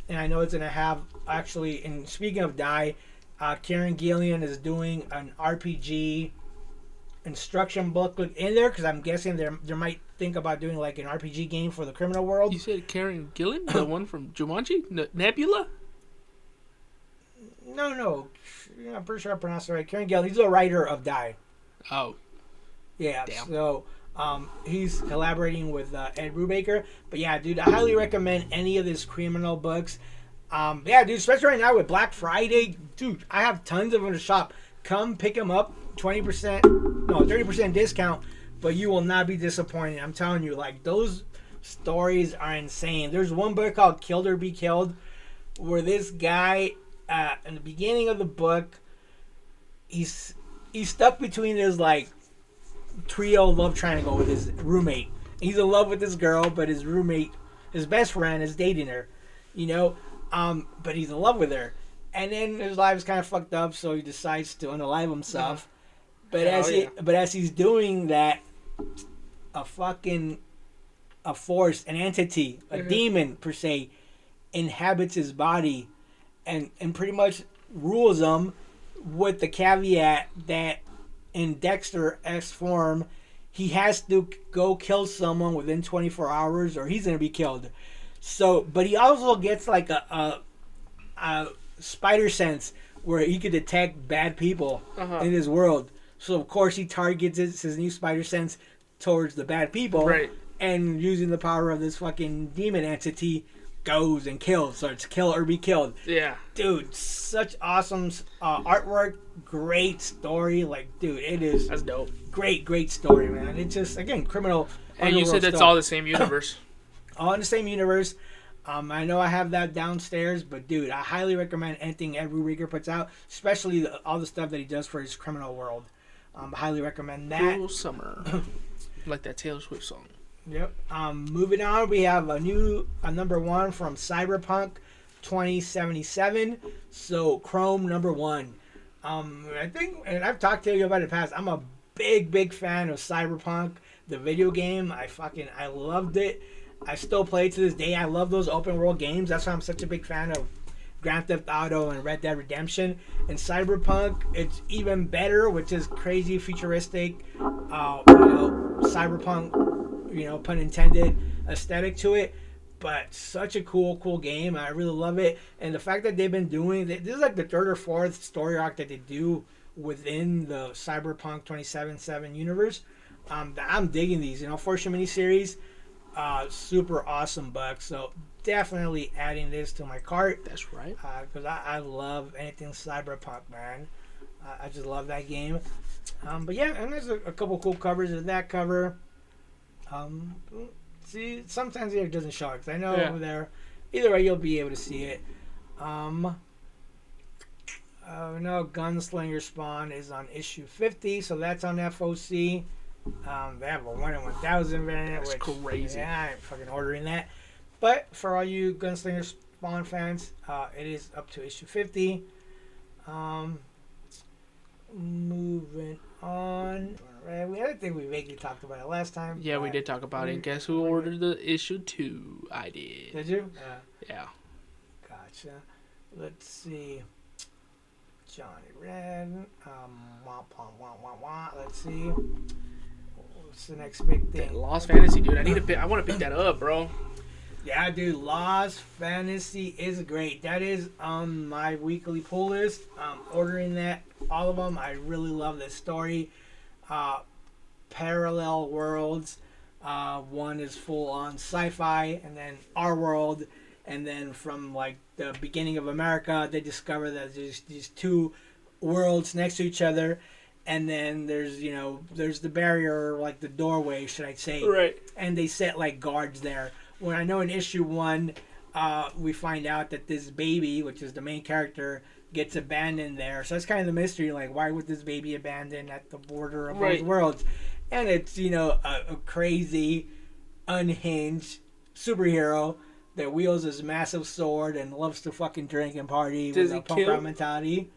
and I know it's gonna have actually. And speaking of Die, Karen Gillian is doing an RPG instruction booklet in there because I'm guessing they might think about doing like an RPG game for the criminal world. You said Karen Gillan, the one from Jumanji, Nebula. No, I'm pretty sure I pronounced it right. Karen Gillian. He's a writer of Die. Oh, yeah. Damn. So he's collaborating with Ed Brubaker. But yeah, dude, I highly recommend any of his criminal books. Yeah, dude, especially right now with Black Friday, dude, I have tons of them to shop. Come pick them up, 30% discount, but you will not be disappointed. I'm telling you, like, those stories are insane. There's one book called Killed or Be Killed, where this guy, in the beginning of the book, he's stuck between his, like, trio love triangle with his roommate. He's in love with this girl, but his roommate, his best friend, is dating her, you know? But he's in love with her. And then his life's kind of fucked up, so he decides to unalive himself. But as he's doing that, a force, an entity, a demon per se, inhabits his body, and pretty much rules him, with the caveat that in Dexter-esque form, he has to go kill someone within 24 hours, or he's gonna be killed. So, but he also gets like a spider sense where he could detect bad people in his world. So of course he targets his new spider sense towards the bad people, right? And using the power of this fucking demon entity, goes and kills. So it's kill or be killed. Yeah, dude, such awesome artwork, great story. Like, dude, that's dope. Great story, man. It's just, again, criminal. And you said it's all the same universe. All in the same universe. I know I have that downstairs, but dude, I highly recommend anything Ed Brubaker puts out, especially all the stuff that he does for his criminal world. I highly recommend that. Cool summer, like that Taylor Swift song. Yep. Moving on, we have a number one from Cyberpunk 2077. So Chrome number one. I think, and I've talked to you about it in the past, I'm a big fan of Cyberpunk, the video game. I loved it. I still play it to this day. I love those open world games. That's why I'm such a big fan of Grand Theft Auto and Red Dead Redemption. And Cyberpunk, it's even better, which is crazy futuristic, cyberpunk, pun intended, aesthetic to it. But such a cool game. I really love it. And the fact that they've been doing this is like the third or fourth story arc that they do within the Cyberpunk 2077 universe. I'm digging these. 4-issue miniseries. Super awesome book. So definitely adding this to my cart. That's right. Because I love anything Cyberpunk, man. I just love that game. But yeah, and there's a couple cool covers of that cover. See, sometimes it doesn't show it, because I know over there, either way, you'll be able to see it. No, Gunslinger Spawn is on issue 50, so that's on FOC. They have a 1 in 1,000 variant. That's crazy. Yeah, I ain't fucking ordering that. But for all you Gunslinger Spawn fans, it is up to issue 50. Moving on. I think we vaguely talked about it last time. Yeah, we did talk about it. And guess who ordered the issue 2? I did. Did you? Yeah. Gotcha. Let's see. Johnny Red. Let's see. What's the next big thing? Lost Fantasy, dude. I want to pick that up, bro. Yeah, dude. Lost Fantasy is great. That is on my weekly pull list. Ordering that, all of them. I really love this story. Parallel worlds. One is full on sci-fi, and then our world, and then from like the beginning of America, they discover that there's these two worlds next to each other, and then there's the barrier, like the doorway, should I say? Right. And they set like guards there. When I know in issue 1, we find out that this baby, which is the main character, gets abandoned there. So that's kind of the mystery, like, why was this baby abandoned at the border of both worlds? And it's, a crazy, unhinged superhero that wields this massive sword and loves to fucking drink and party with a punk rock mentality.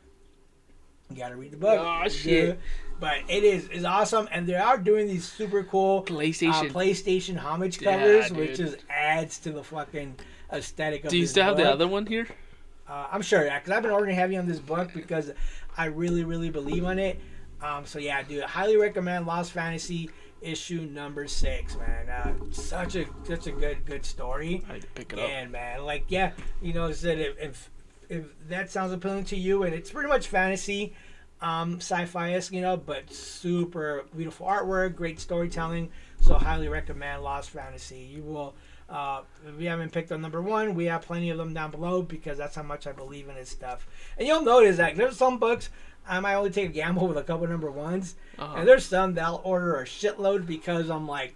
You gotta read the book. Oh shit! But it's awesome, and they are doing these super cool PlayStation homage covers, which just adds to the fucking aesthetic of. Do you still have the other one here? I'm sure, because I've been ordering heavy on this book because I really, really believe on it. So yeah, dude, highly recommend Lost Fantasy issue number 6, man. Such a good story. I had to pick it up. And man, like said if that sounds appealing to you, and it's pretty much fantasy, sci-fi-esque, but super beautiful artwork, great storytelling. So highly recommend Lost Fantasy. You will. If we haven't picked up number 1, we have plenty of them down below because that's how much I believe in this stuff. And you'll notice that there's some books I might only take a gamble with a couple number 1s, and there's some that I'll order a shitload because I'm like,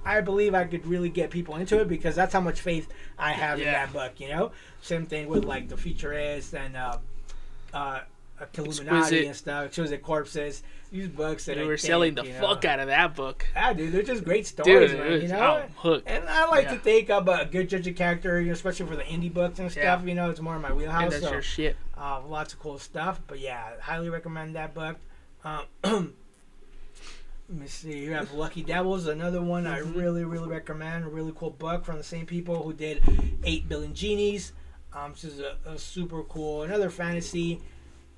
I believe I could really get people into it because that's how much faith I have in that book. Same thing with like the Futurist and Illuminati and stuff, Exquisite Corpses. These books that they were selling the fuck out of that book. Yeah, dude, they're just great stories, dude, man. I'm hooked. And I like to think of a good judge of character, especially for the indie books and stuff. It's more in my wheelhouse. And that's your shit. Lots of cool stuff, but yeah, highly recommend that book. Let me see. You have Lucky Devils, another one I really, really recommend. A really cool book from the same people who did 8 Billion Genies. This is a super cool, another fantasy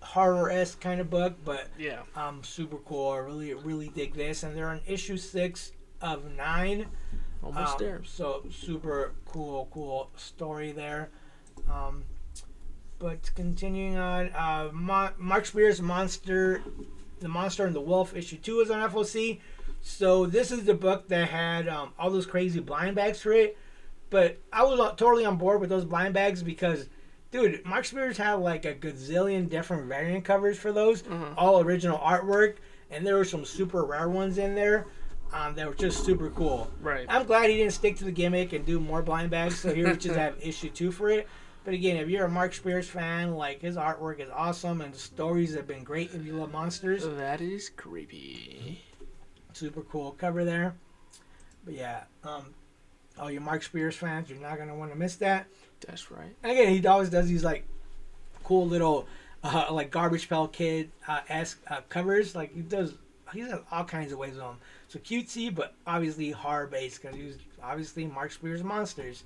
horror-esque kind of book, but super cool. I really, really dig this, and they're on issue 6 of 9. Almost there. So super cool story there. But continuing on, Mark Spear's The Monster and the Wolf issue 2 is on FOC. So this is the book that had all those crazy blind bags for it. But I was totally on board with those blind bags because, dude, Mark Spears had like a gazillion different variant covers for those, all original artwork, and there were some super rare ones in there that were just super cool. Right. I'm glad he didn't stick to the gimmick and do more blind bags, so here we just have issue 2 for it. But again, if you're a Mark Spears fan, like, his artwork is awesome, and the stories have been great if you love monsters. That is creepy. Super cool cover there. But yeah, all you Mark Spears fans, you're not going to want to miss that. That's right. And again, he always does these, like, cool little, like, Garbage Pail Kid-esque covers. Like, he's got all kinds of ways of them. So cutesy, but obviously horror-based, because he's obviously Mark Spears Monsters.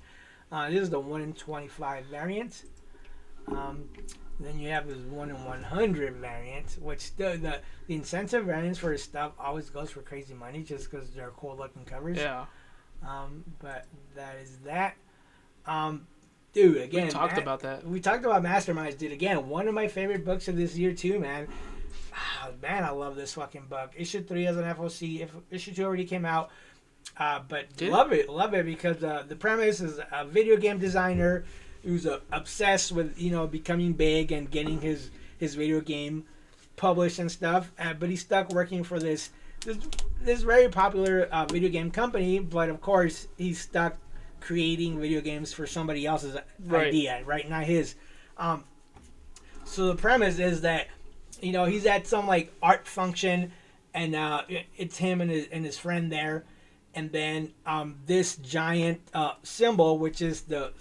This is the 1 in 25 variant. Then you have this 1 in 100 variant, which the incentive variants for his stuff always goes for crazy money just because they're cool looking covers. Yeah. But that is that. Dude, again, we talked about that. We talked about Masterminds, dude. Again, one of my favorite books of this year too, man. Man, I love this fucking book. Issue 3 is an FOC. If issue 2 already came out. But love it because the premise is a video game designer who's obsessed with becoming big and getting his video game published and stuff. But he's stuck working for this very popular video game company. But of course, he's stuck creating video games for somebody else's idea, right? Not his. So the premise is that he's at some like art function, and it's him and his friend there. And then this giant symbol, which is the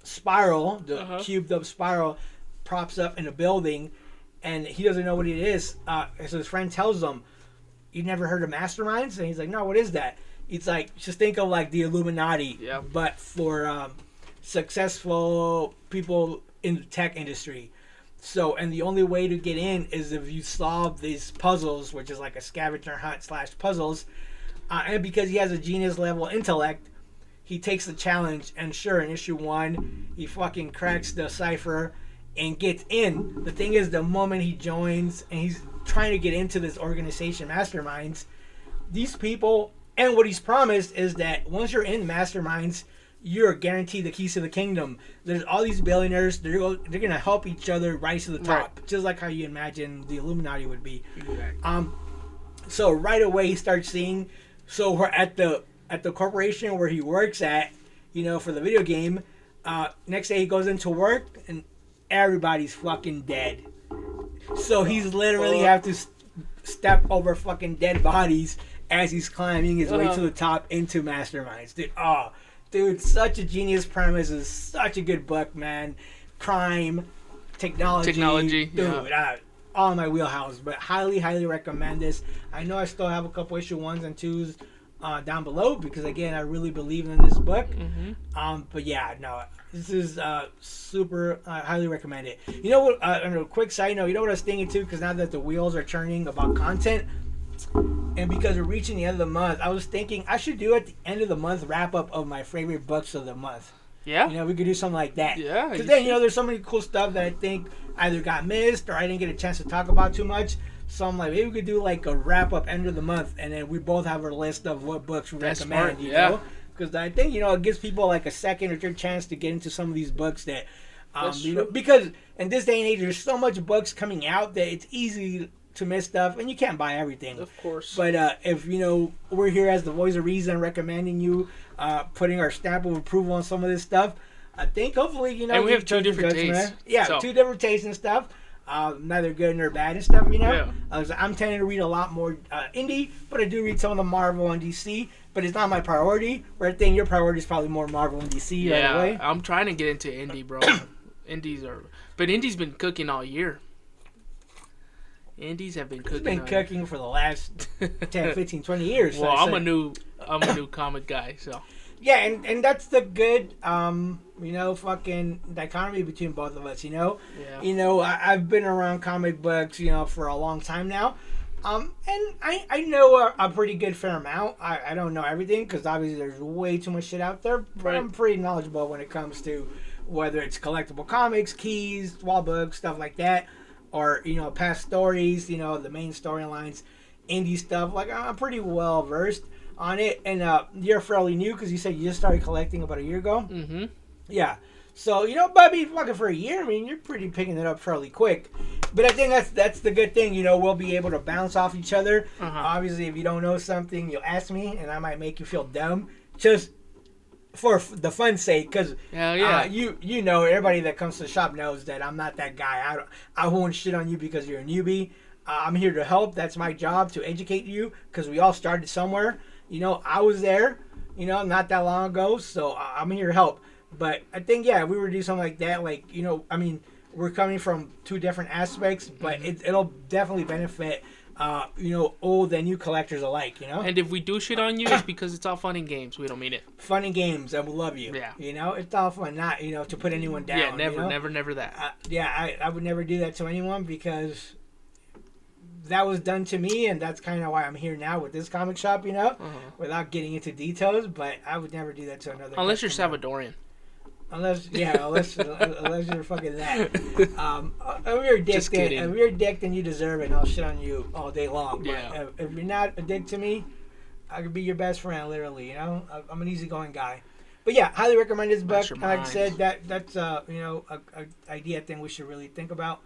spiral, the cubed up spiral, props up in a building, and he doesn't know what it is. So his friend tells him, "You never heard of Masterminds?" And he's like, "No, what is that?" It's like, just think of like the Illuminati, but for successful people in the tech industry. So, and the only way to get in is if you solve these puzzles, which is like a scavenger hunt / puzzles. And because he has a genius level intellect, he takes the challenge, and sure, in issue 1, he fucking cracks the cipher and gets in. The thing is, the moment he joins and he's trying to get into this organization, Masterminds, these people, and what he's promised is that once you're in Masterminds, you're guaranteed the keys to the kingdom. There's all these billionaires, they're going to help each other rise to the top, just like how you imagine the Illuminati would be. So right away he starts seeing. So we're at the corporation where he works at, for the video game. Next day he goes into work and everybody's fucking dead. So he's literally have to step over fucking dead bodies as he's climbing his way to the top into Masterminds. Dude, such a genius premise. Is such a good book, man. Crime, technology. Dude, all in my wheelhouse, but highly recommend this. I know I still have a couple issue 1s and 2s down below because again I really believe in this book. But yeah, no, this is super highly recommended. You know what? On a quick side note, you know what I was thinking too, because now that the wheels are turning about content, and because we're reaching the end of the month, I was thinking I should do at the end of the month wrap up of my favorite books of the month. Yeah. You know, we could do something like that. Yeah. Because then, you know, there's so many cool stuff that I think either got missed or I didn't get a chance to talk about too much. So I'm like, maybe we could do like a wrap up end of the month, and then we both have our list of what books we recommend. Smart. You know, because I think, you know, it gives people like a second or third chance to get into some of these books that, you know, because in this day and age, there's so much books coming out that it's easy to miss stuff, and you can't buy everything. Of course. But if, you know, we're here as the voice of reason, recommending you, putting our stamp of approval on some of this stuff, I think hopefully, you know, and we have 2 different tastes. Yeah, so. 2 different tastes and stuff. Neither good nor bad and stuff, you know. Yeah. I'm tending to read a lot more indie, but I do read some of the Marvel and DC. But it's not my priority. Where I think your priority is probably more Marvel and DC. Yeah, right away. I'm trying to get into indie, bro. But indie's been cooking all year. Indies have been cooking. It's been cooking for the last 10, 15, 20 years. Well, I'm a new comic guy, so. Yeah, and that's the good, you know, fucking dichotomy between both of us, you know? Yeah. You know, I've been around comic books, you know, for a long time now. And I know a pretty good fair amount. I don't know everything because obviously there's way too much shit out there. But right. I'm pretty knowledgeable when it comes to whether it's collectible comics, keys, wall books, stuff like that. Or, you know, past stories, you know, the main storylines, indie stuff. Like, I'm pretty well versed on it. And you're fairly new because you said you just started collecting about a year ago. Mm-hmm. Yeah. So, you know, but I mean, fucking for a year, I mean, you're pretty picking it up fairly quick. But I think that's the good thing. You know, we'll be able to bounce off each other. Obviously, if you don't know something, you'll ask me, and I might make you feel dumb. Just for the fun's sake, because you know, everybody that comes to the shop knows that I'm not that guy. I won't shit on you because you're a newbie. I'm here to help. That's my job, to educate you, because we all started somewhere. You know, I was there, you know, not that long ago, so I'm here to help. But I think, yeah, if we were to do something like that, like, you know, I mean, we're coming from 2 different aspects, but it'll definitely benefit, you know, old and new collectors alike, you know? And if we do shit on you, it's because it's all fun and games. We don't mean it. Fun and games, I will love you. Yeah. You know, it's all fun, not, you know, to put anyone down. Yeah, never, you know? never that. I would never do that to anyone because that was done to me, and that's kind of why I'm here now with this comic shop, you know, without getting into details, but I would never do that to another Unless you're customer. Salvadorian. Unless you're fucking that. If you're a dick, if you're a dick, then you deserve it, and I'll shit on you all day long. But if you're not a dick to me, I could be your best friend, literally. You know, I'm an easygoing guy. But yeah, highly recommend this book. Like I said, that's you know, a idea thing we should really think about.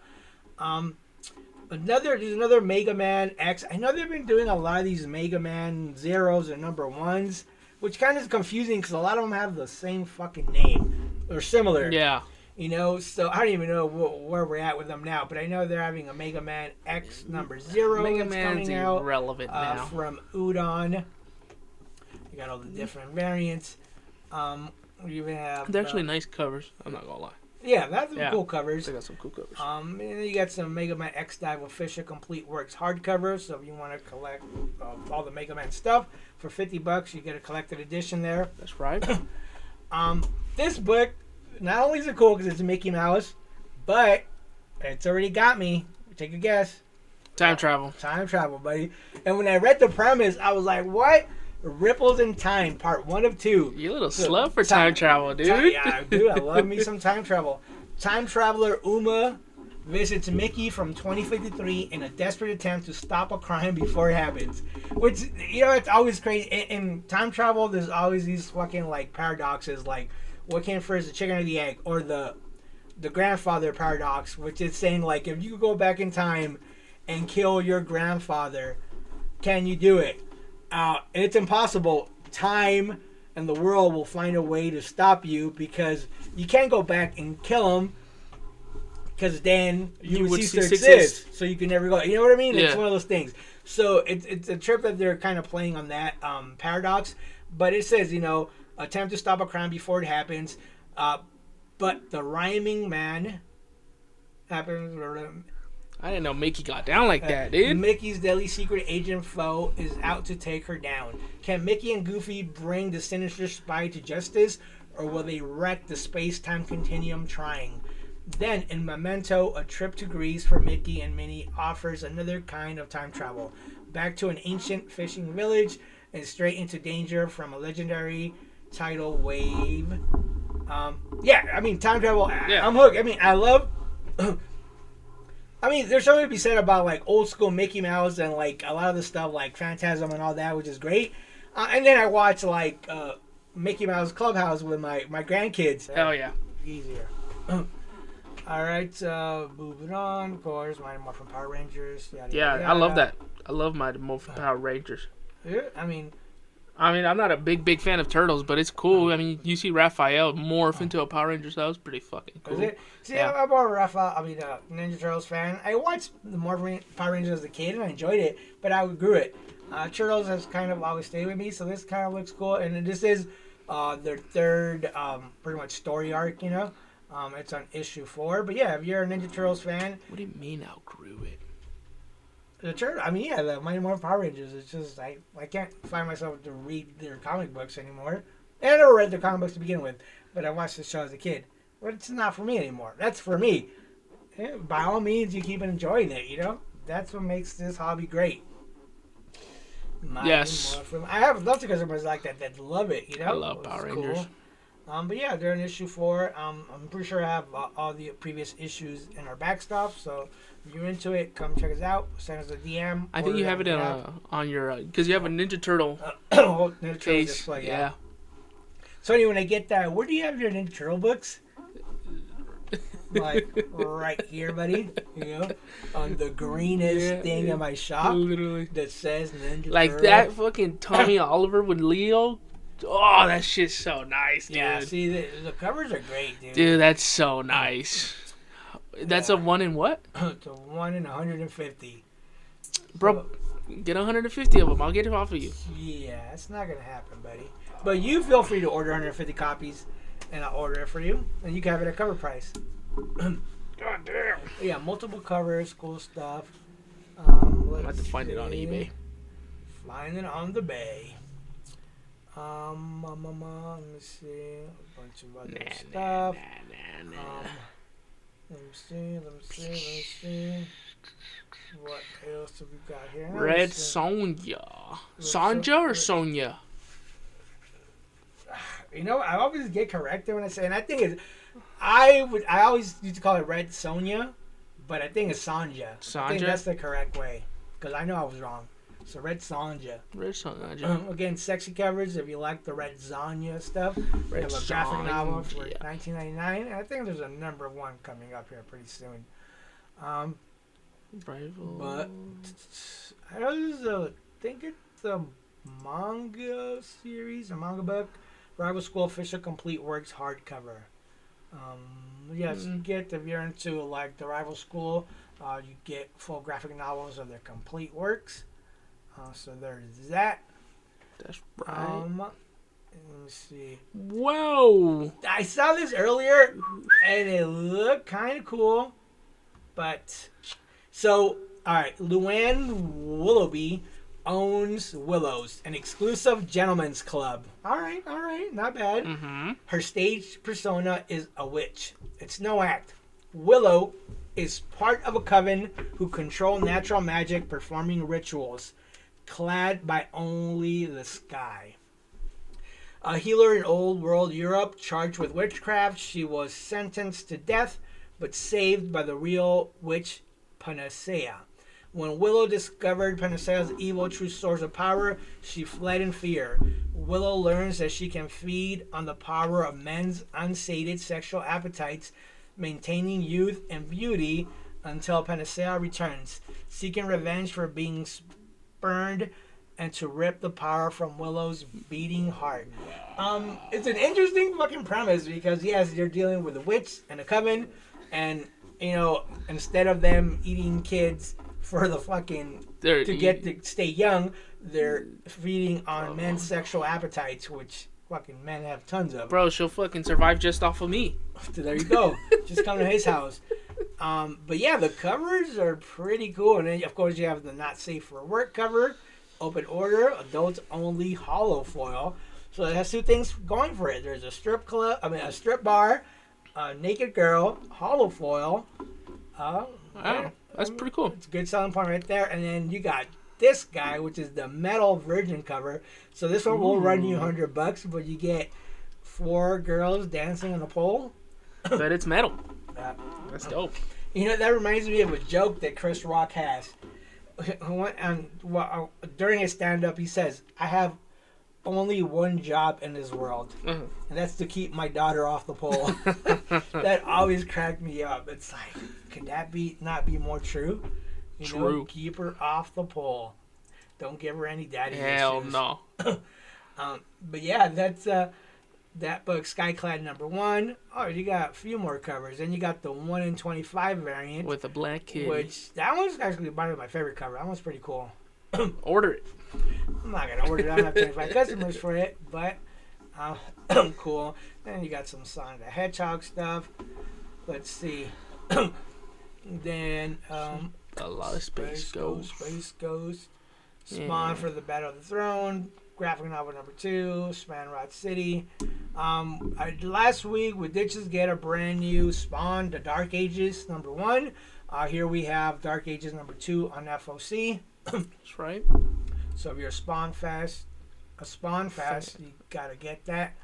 There's another Mega Man X. I know they've been doing a lot of these Mega Man Zeros and number 1s, which kind of is confusing because a lot of them have the same fucking name or similar. Yeah. You know, so I don't even know where we're at with them now, but I know they're having a Mega Man X number 0 Mega that's Man's coming out irrelevant now. From Udon. You got all the different variants. We even have. They're actually nice covers. I'm not gonna lie. Yeah, that's some cool covers. They got some cool covers. And then you got some Mega Man X Dive Official Complete Works hardcovers. So if you want to collect all the Mega Man stuff for $50, you get a collected edition there. That's right. This book, not only is it cool because it's a Mickey Mouse, but it's already got me. Take a guess. Time travel. Time travel, buddy. And when I read the premise, I was like, what? Ripples in Time, part 1 of 2. You a little slut for time travel, dude. Yeah, dude, I love me some time travel. Time traveler Uma visits Mickey from 2053 in a desperate attempt to stop a crime before it happens. Which, you know, it's always crazy. In time travel, there's always these fucking, like, paradoxes, like, what came first, the chicken or the egg? Or the grandfather paradox, which is saying, like, if you could go back in time and kill your grandfather, can you do it? It's impossible. Time and the world will find a way to stop you because you can't go back and kill him because then you would cease to exist. So you can never go. You know what I mean? Yeah. It's one of those things. So it's a trip that they're kind of playing on that paradox. But it says, you know, attempt to stop a crime before it happens. But the rhyming man happens. I didn't know Mickey got down like that, dude. Mickey's deadly secret agent foe is out to take her down. Can Mickey and Goofy bring the sinister spy to justice, or will they wreck the space-time continuum trying? Then, in Memento, a trip to Greece for Mickey and Minnie offers another kind of time travel. Back to an ancient fishing village and straight into danger from a legendary tidal wave. Time travel. Yeah. I'm hooked. I love. There's something to be said about like old school Mickey Mouse and like a lot of the stuff like Phantasm and all that, which is great. And then I watch like Mickey Mouse Clubhouse with my grandkids. Hell yeah. Easier. All right, moving on. Of course, Mighty Morphin Power Rangers. Yada, Yeah, yada. I love that. I love Mighty Morphin Power Rangers. Yeah, I'm not a big fan of Turtles, but it's cool. I mean, you see Raphael morph into a Power Ranger, so that was pretty fucking cool. is it? See, Yeah. I'm more of a Ninja Turtles fan. I watched the Morphin Power Rangers as a kid, and I enjoyed it, but I outgrew it. Turtles has kind of always stayed with me, so this kind of looks cool. And this is their third, pretty much story arc, you know? It's on issue 4. But yeah, if you're a Ninja Turtles fan... What do you mean outgrew it? The Mighty Morphin Power Rangers. It's just, I can't find myself to read their comic books anymore. And I never read their comic books to begin with, but I watched the show as a kid. But it's not for me anymore. That's for me. Yeah, by all means, you keep enjoying it, you know? That's what makes this hobby great. Yes. I have lots of customers like that love it, you know? I love Power Rangers. Cool. But yeah, they're in issue 4. I'm pretty sure I have all the previous issues in our backstop, so if you're into it, come check us out. Send us a DM. I think you have it on your because you have a Ninja Turtle Ninja Turtle case. display, Yeah. So anyway, when I get that, where do you have your Ninja Turtle books? Like right here, buddy. You know, on the greenest thing in my shop, literally that says Ninja like Turtle. that fucking Tommy Oliver with Leo. Oh, that shit's so nice, dude. Yeah, see, the covers are great, dude. Dude, that's so nice. That's a 1 in what? It's a 1 in 150. Bro, get 150 of them. I'll get it off of you. Yeah, it's not gonna happen, buddy. But you feel free to order 150 copies, and I'll order it for you, and you can have it at cover price. God damn. Yeah, multiple covers, cool stuff. I'll have to find it on eBay. Find it on the bay. Let me see. A bunch of other stuff. Let me see. What else have we got here? Red Sonja. Sonja or Sonya? You know, I always get corrected when I say, and I think it's, I always used to call it Red Sonja, but I think it's Sonja. I think that's the correct way, because I know I was wrong. So Red Sonja. Red Sonja. Again, sexy covers if you like the Red Sonja stuff. We have a graphic novel for $19.99. And I think there's a number 1 coming up here pretty soon. But I think it's a manga series, a manga book. Rival School Official Complete Works hardcover. Yes, you get, if you're into like the Rival School, you get full graphic novels of their complete works. So there's that. That's right. Let me see. Whoa! I saw this earlier, and it looked kind of cool. But, so, alright. Luann Willoughby owns Willow's, an exclusive gentleman's club. Alright. Not bad. Mm-hmm. Her stage persona is a witch. It's no act. Willow is part of a coven who control natural magic, performing rituals. Clad by only the sky. A healer in old world Europe, charged with witchcraft, she was sentenced to death, but saved by the real witch Panacea. When Willow discovered Panacea's evil true source of power, she fled in fear. Willow learns that she can feed on the power of men's unsated sexual appetites, maintaining youth and beauty until Panacea returns, seeking revenge for being burned and to rip the power from Willow's beating heart. It's an interesting fucking premise because yes, you're dealing with a witch and a coven, and you know, instead of them eating kids for the fucking to stay young, they're feeding on men's sexual appetites, which fucking men have tons of. Bro, she'll fucking survive just off of me. So there you go. Just come to his house. But yeah, the covers are pretty cool. And then, of course, you have the not safe for work cover, open order, adults only hollow foil. So it has two things going for it. There's a a strip bar, a naked girl, hollow foil. Wow, that's pretty cool. It's a good selling point right there. And then you got this guy, which is the metal virgin cover. So this one will run you $100, but you get 4 girls dancing on a pole. But it's metal. That's dope. You know, that reminds me of a joke that Chris Rock has. During his stand-up, he says, I have only one job in this world, and that's to keep my daughter off the pole. That always cracked me up. It's like, can that not be more true? You know, keep her off the pole. Don't give her any daddy issues. Hell no. But yeah, that's that book, Skyclad #1. Oh, you got a few more covers. Then you got the 1 in 25 variant with a black kid. Which that one's actually probably my favorite cover. That one's pretty cool. Order it. I'm not gonna order it. I don't have 25 customers for it, but cool. Then you got some Sonic the Hedgehog stuff. Let's see. Then a lot of Space Ghost. Spawn for the Battle of the Throne. Graphic novel #2, Spanrod City. Last week we did just get a brand new Spawn, The Dark Ages #1. Here we have Dark Ages #2 on FOC. That's right. So if you're a Spawn Fest, you gotta get that.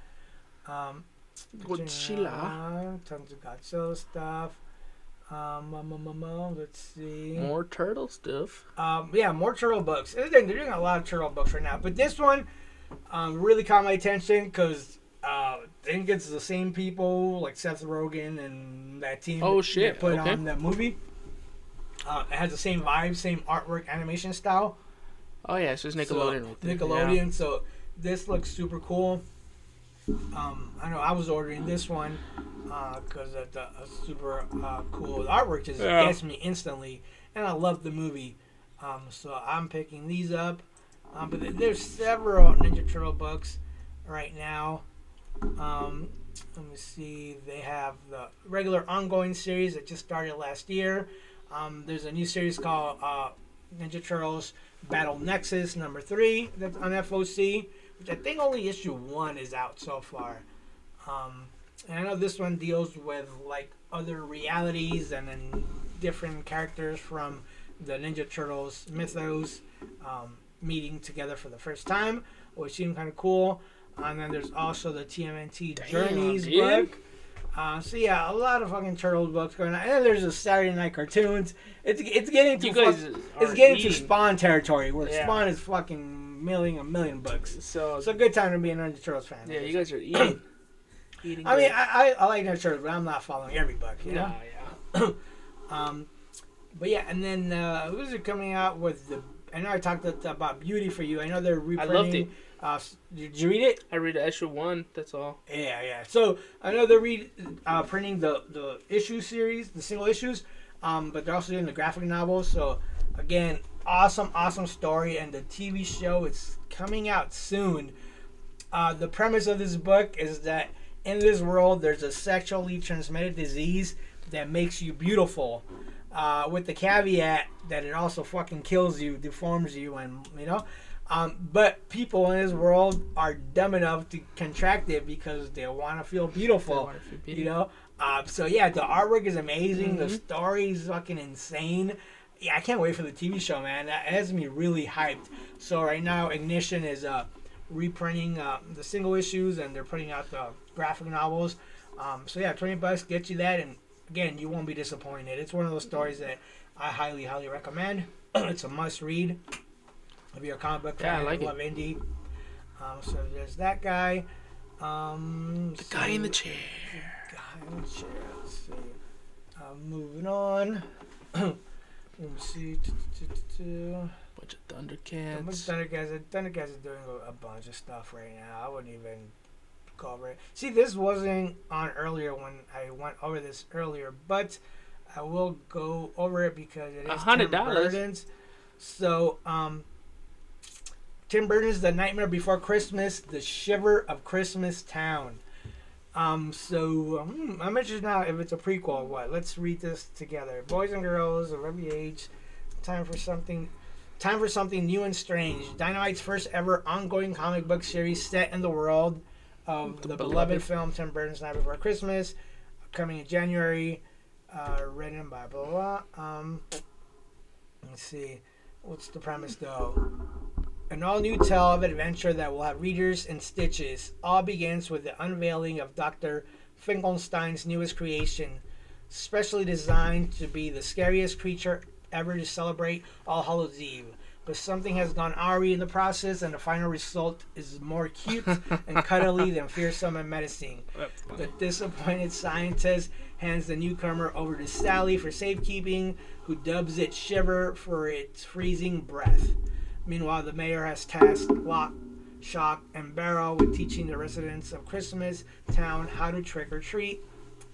Godzilla. Tons of Godzilla stuff. Let's see. More turtle stuff. Yeah, more turtle books. They're doing a lot of turtle books right now. But this one really caught my attention because I think it's the same people, like Seth Rogen and that team that put on that movie. It has the same vibe, same artwork, animation style. Oh, yeah, so it's Nickelodeon right there. Nickelodeon, yeah. So this looks super cool. I know I was ordering this one because of the super cool artwork just gets me instantly, and I love the movie. So I'm picking these up. But there's several Ninja Turtle books right now. Let me see. They have the regular ongoing series that just started last year. There's a new series called Ninja Turtles Battle Nexus #3 that's on FOC, which I think only issue 1 is out so far. And I know this one deals with like other realities and then different characters from the Ninja Turtles mythos meeting together for the first time, which seemed kind of cool. And then there's also the TMNT Journeys book. So yeah, a lot of fucking Turtles books going on. And then there's the Saturday Night cartoons. It's getting to Spawn territory where Spawn is fucking milling a million books. So it's a good time to be a Ninja Turtles fan. Yeah, you guys are eating. I mean, I like Ninja Turtles, but I'm not following every book. You know? Yeah. But yeah, and then who's it coming out with the? I know I talked about Beauty for You. I know they're reprinting. I loved it. Did you read it? I read issue 1. That's all. Yeah. So I know they're printing the issue series, the single issues, but they're also doing the graphic novels. So again, awesome story, and the TV show is coming out soon. The premise of this book is that in this world, there's a sexually transmitted disease that makes you beautiful. With the caveat that it also fucking kills you, deforms you, and but people in this world are dumb enough to contract it because they want to feel beautiful. So yeah, the artwork is amazing. The story is fucking insane. Yeah, I can't wait for the TV show, man. That has me really hyped. So right now, Ignition is reprinting the single issues, and they're putting out the graphic novels. So yeah, $20 gets you that, and again, you won't be disappointed. It's one of those stories that I highly recommend. It's a must read if you're a comic book fan. I like love indie. So there's that guy. The guy in the chair. Let's see. Moving on. Let me see. Bunch of Thundercats. Thundercats is doing a bunch of stuff right now. I wouldn't even go over it. See, this wasn't on earlier when I went over this earlier, but I will go over it because it is $100. Tim Burton's. So, Tim Burton's The Nightmare Before Christmas, The Shiver of Christmas Town. I'm interested now if it's a prequel or what. Let's read this together. Boys and girls of every age, time for something new and strange. Dynamite's first ever ongoing comic book series set in the world of the beloved film Tim Burton's Night Before Christmas, coming in January. Written by blah blah blah. Let's see. What's the premise though? An all-new tale of adventure that will have readers in stitches. All begins with the unveiling of Dr. Finkelstein's newest creation, specially designed to be the scariest creature ever to celebrate All Hallows Eve. But something has gone awry in the process, and the final result is more cute and cuddly than fearsome and menacing. The disappointed scientist hands the newcomer over to Sally for safekeeping, who dubs it Shiver for its freezing breath. Meanwhile, the mayor has tasked Lock, Shock, and Barrow with teaching the residents of Christmas Town how to trick or treat,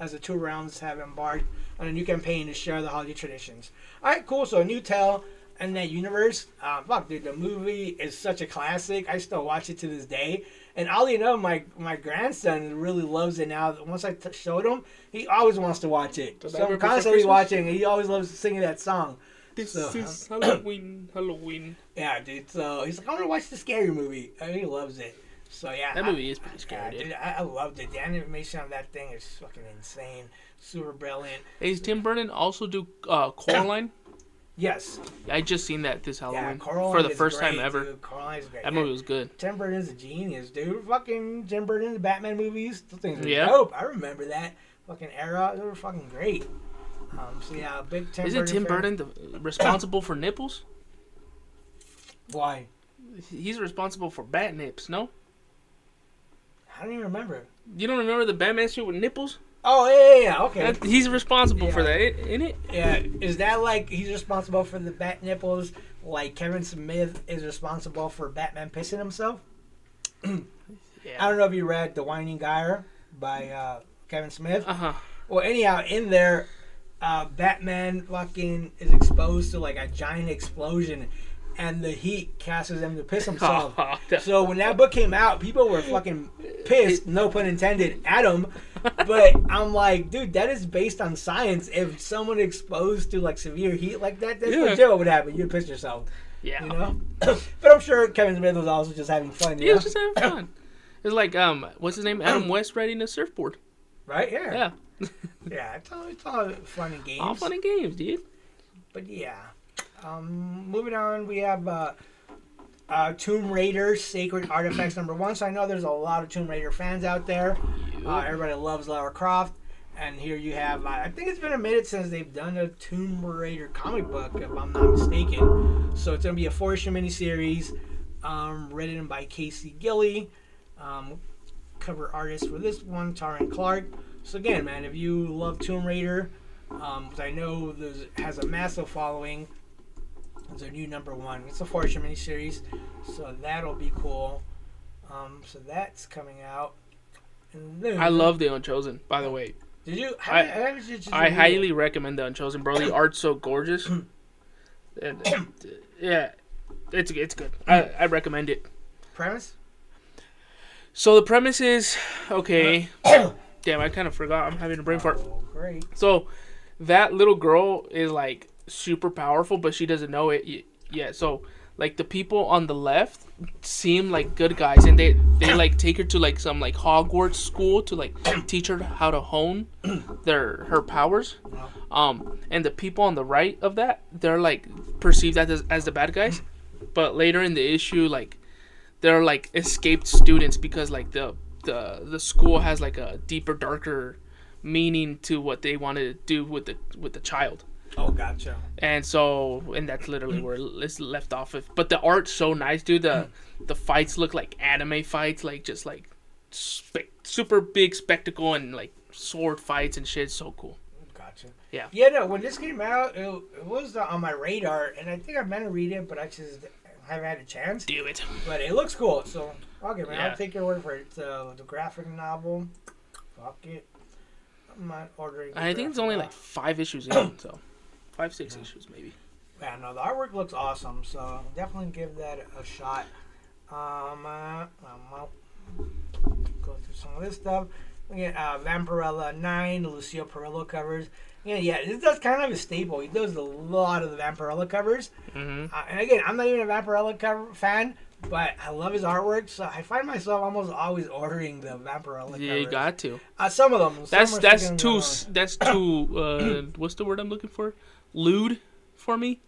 as the two realms have embarked on a new campaign to share the holiday traditions. Alright, cool. So a new tale in that universe. Fuck, dude, the movie is such a classic. I still watch it to this day. And oddly enough, my grandson really loves it now. Once I showed him, he always wants to watch it. So I'm constantly watching, and he always loves singing that song. This is Halloween. Yeah, dude. So he's like, I want to watch the scary movie. I mean, he loves it. So yeah, that movie is pretty scary, dude. I loved it. The animation on that thing is fucking insane. Super brilliant. Hey, does Tim Burton also do Coraline? Yes. I just seen that this Halloween. Yeah, Coraline for the is first great, time ever. Dude. Coraline is great. That movie was good. Tim Burton's a genius, dude. Fucking Tim Burton, the Batman movies, those things are Yeah. dope. I remember that fucking era. They were fucking great. So yeah, big Tim Burton. Isn't Tim fan. Burton responsible for nipples? Why? He's responsible for bat nips, no? I don't even remember. You don't remember the Batman suit with nipples? Oh, yeah, okay. He's responsible for that, isn't it? Yeah, is that like he's responsible for the bat nipples, like Kevin Smith is responsible for Batman pissing himself? Yeah. I don't know if you read The Whining Geyer by Kevin Smith. Uh-huh. Well, anyhow, in there, Batman fucking is exposed to like a giant explosion, and the heat causes him to piss himself. So when that book came out, people were fucking pissed, no pun intended, at him. But I'm like, dude, that is based on science. If someone exposed to like severe heat like that, that's legit what would happen. You'd piss yourself. Yeah. You know? But I'm sure Kevin Smith was also just having fun. He was just having fun. It's like, what's his name? Adam West riding a surfboard. Right? Yeah. Yeah. Yeah, it's all fun and games. All fun and games, dude. But yeah. Moving on, we have Tomb Raider Sacred Artifacts #1. So I know there's a lot of Tomb Raider fans out there. Everybody loves Lara Croft. And here you have, I think it's been a minute since they've done a Tomb Raider comic book, if I'm not mistaken. So it's going to be a 4-issue miniseries written by Casey Gilly. Cover artist for this one, Taran Clark. So again, man, if you love Tomb Raider, because I know this has a massive following, it's a new #1. It's a 4-issue miniseries, so that'll be cool. So that's coming out. And then, I love The Unchosen, by the way. Did you? I highly recommend The Unchosen, bro. The art's so gorgeous. And, yeah, it's good. I recommend it. Premise? So the premise is, okay. Damn, I kind of forgot. I'm having a brain fart. Oh, great. So that little girl is like super powerful, but she doesn't know it yet. So like the people on the left seem like good guys, and they like take her to like some like Hogwarts school to like teach her how to hone her powers. And the people on the right of that, they're like perceived as the bad guys, but later in the issue, like they're like escaped students because like the school has like a deeper, darker meaning to what they wanted to do with the child. Oh, gotcha. And that's literally where it's left off of. But the art's so nice, dude. The fights look like anime fights, like just like super big spectacle and like sword fights and shit. It's so cool. Gotcha. Yeah. Yeah, no, when this came out, it was on my radar, and I think I meant to read it, but I just haven't had a chance. Do it. But it looks cool, so okay, man. Yeah. I'll take your word for it. It's the graphic novel. Fuck it. I'm not ordering. I think it's only like 5 issues in, so 5-6 issues maybe. Yeah, no, the artwork looks awesome, so definitely give that a shot. I'll go through some of this stuff. Vampirella 9, the Lucio Perillo covers. Yeah, that's kind of a staple. He does a lot of the Vampirella covers. Mm-hmm. And again, I'm not even a Vampirella cover fan, but I love his artwork, so I find myself almost always ordering the Vampirella covers. Yeah, you got to. Some of them. That's too. What's the word I'm looking for? Lewd for me.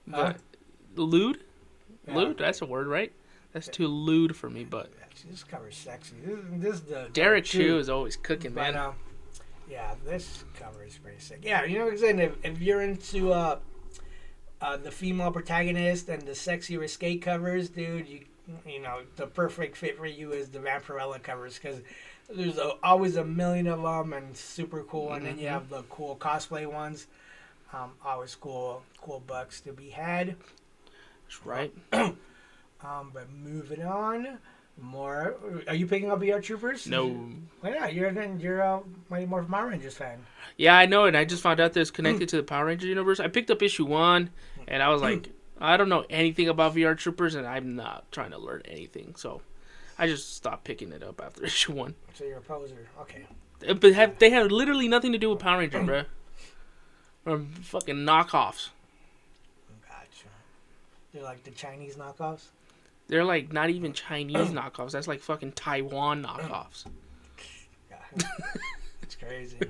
But lewd. Yeah. Lewd. That's a word, right? That's too lewd for me, but. This cover's sexy. This the Derek Chu is always cooking, man. But, yeah, this cover is pretty sick. Yeah, you know what I'm saying? If you're into the female protagonist and the sexy risque covers, dude, you know the perfect fit for you is the Vampirella covers because there's always a million of them and super cool. And then you have the cool cosplay ones. Always cool bucks to be had. That's right. But moving on. More. Are you picking up VR Troopers? No. Well, yeah, you're a Mighty Morphin Power Rangers fan. Yeah, I know, and I just found out that it's connected to the Power Rangers universe. I picked up issue 1, and I was like, I don't know anything about VR Troopers, and I'm not trying to learn anything, so I just stopped picking it up after issue 1. So you're a poser. Okay. But they have literally nothing to do with Power Rangers, bro. Or fucking knockoffs. Gotcha. They're like the Chinese knockoffs? They're like not even Chinese knockoffs. That's like fucking Taiwan knockoffs. It's crazy.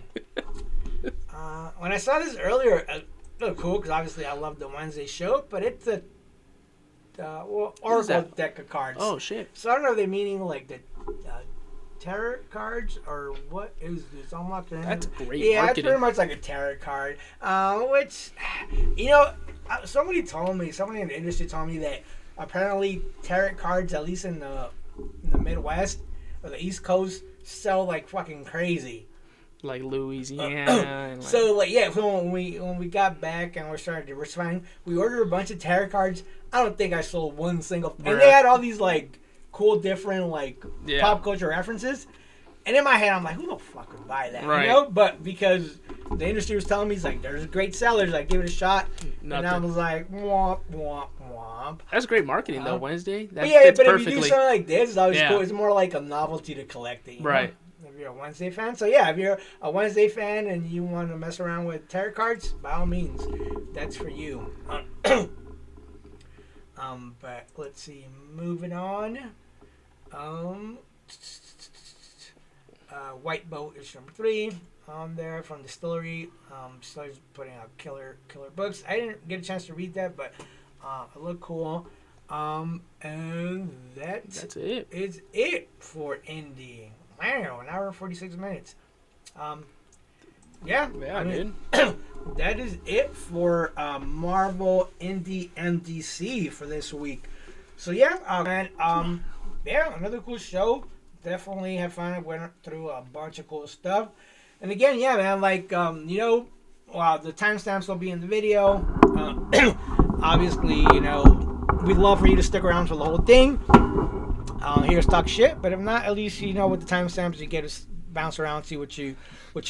When I saw this earlier, it looked cool because obviously I love the Wednesday show, but it's a Oracle deck of cards. Oh shit! So I don't know if they're meaning like the tarot cards or what is this? I'm not gonna. That's great. Yeah, marketing. It's pretty much like a tarot card. Which, somebody in the industry told me that. Apparently, tarot cards, at least in the Midwest or the East Coast, sell like fucking crazy. Like Louisiana. So when we got back and we started diversifying, we ordered a bunch of tarot cards. I don't think I sold one single. And they had all these like cool, different pop culture references. And in my head, I'm like, who the fuck would buy that? Right. You know? But because the industry was telling me, he's like, there's great sellers, like, give it a shot. Nothing. And I was like, womp, womp, womp. That's great marketing, though, Wednesday. That fits perfectly. If you do something like this, it's always cool. It's more like a novelty to collect it. Right. Know? If you're a Wednesday fan. So, yeah, if you're a Wednesday fan and you want to mess around with tarot cards, by all means, that's for you. But let's see. Moving on. White Boat is number 3 on there from Distillery. Distillery's putting out killer books. I didn't get a chance to read that, but it looked cool. And that's it. Is it for indie. Wow, an hour and 46 minutes. Yeah, dude. That is it for Marvel Indie MDC for this week. So yeah, another cool show. Definitely have fun. Went through a bunch of cool stuff. And again, yeah, man, the timestamps will be in the video. Obviously, we'd love for you to stick around for the whole thing. Hear us talk shit, but if not, at least with the timestamps, you get to bounce around, see what you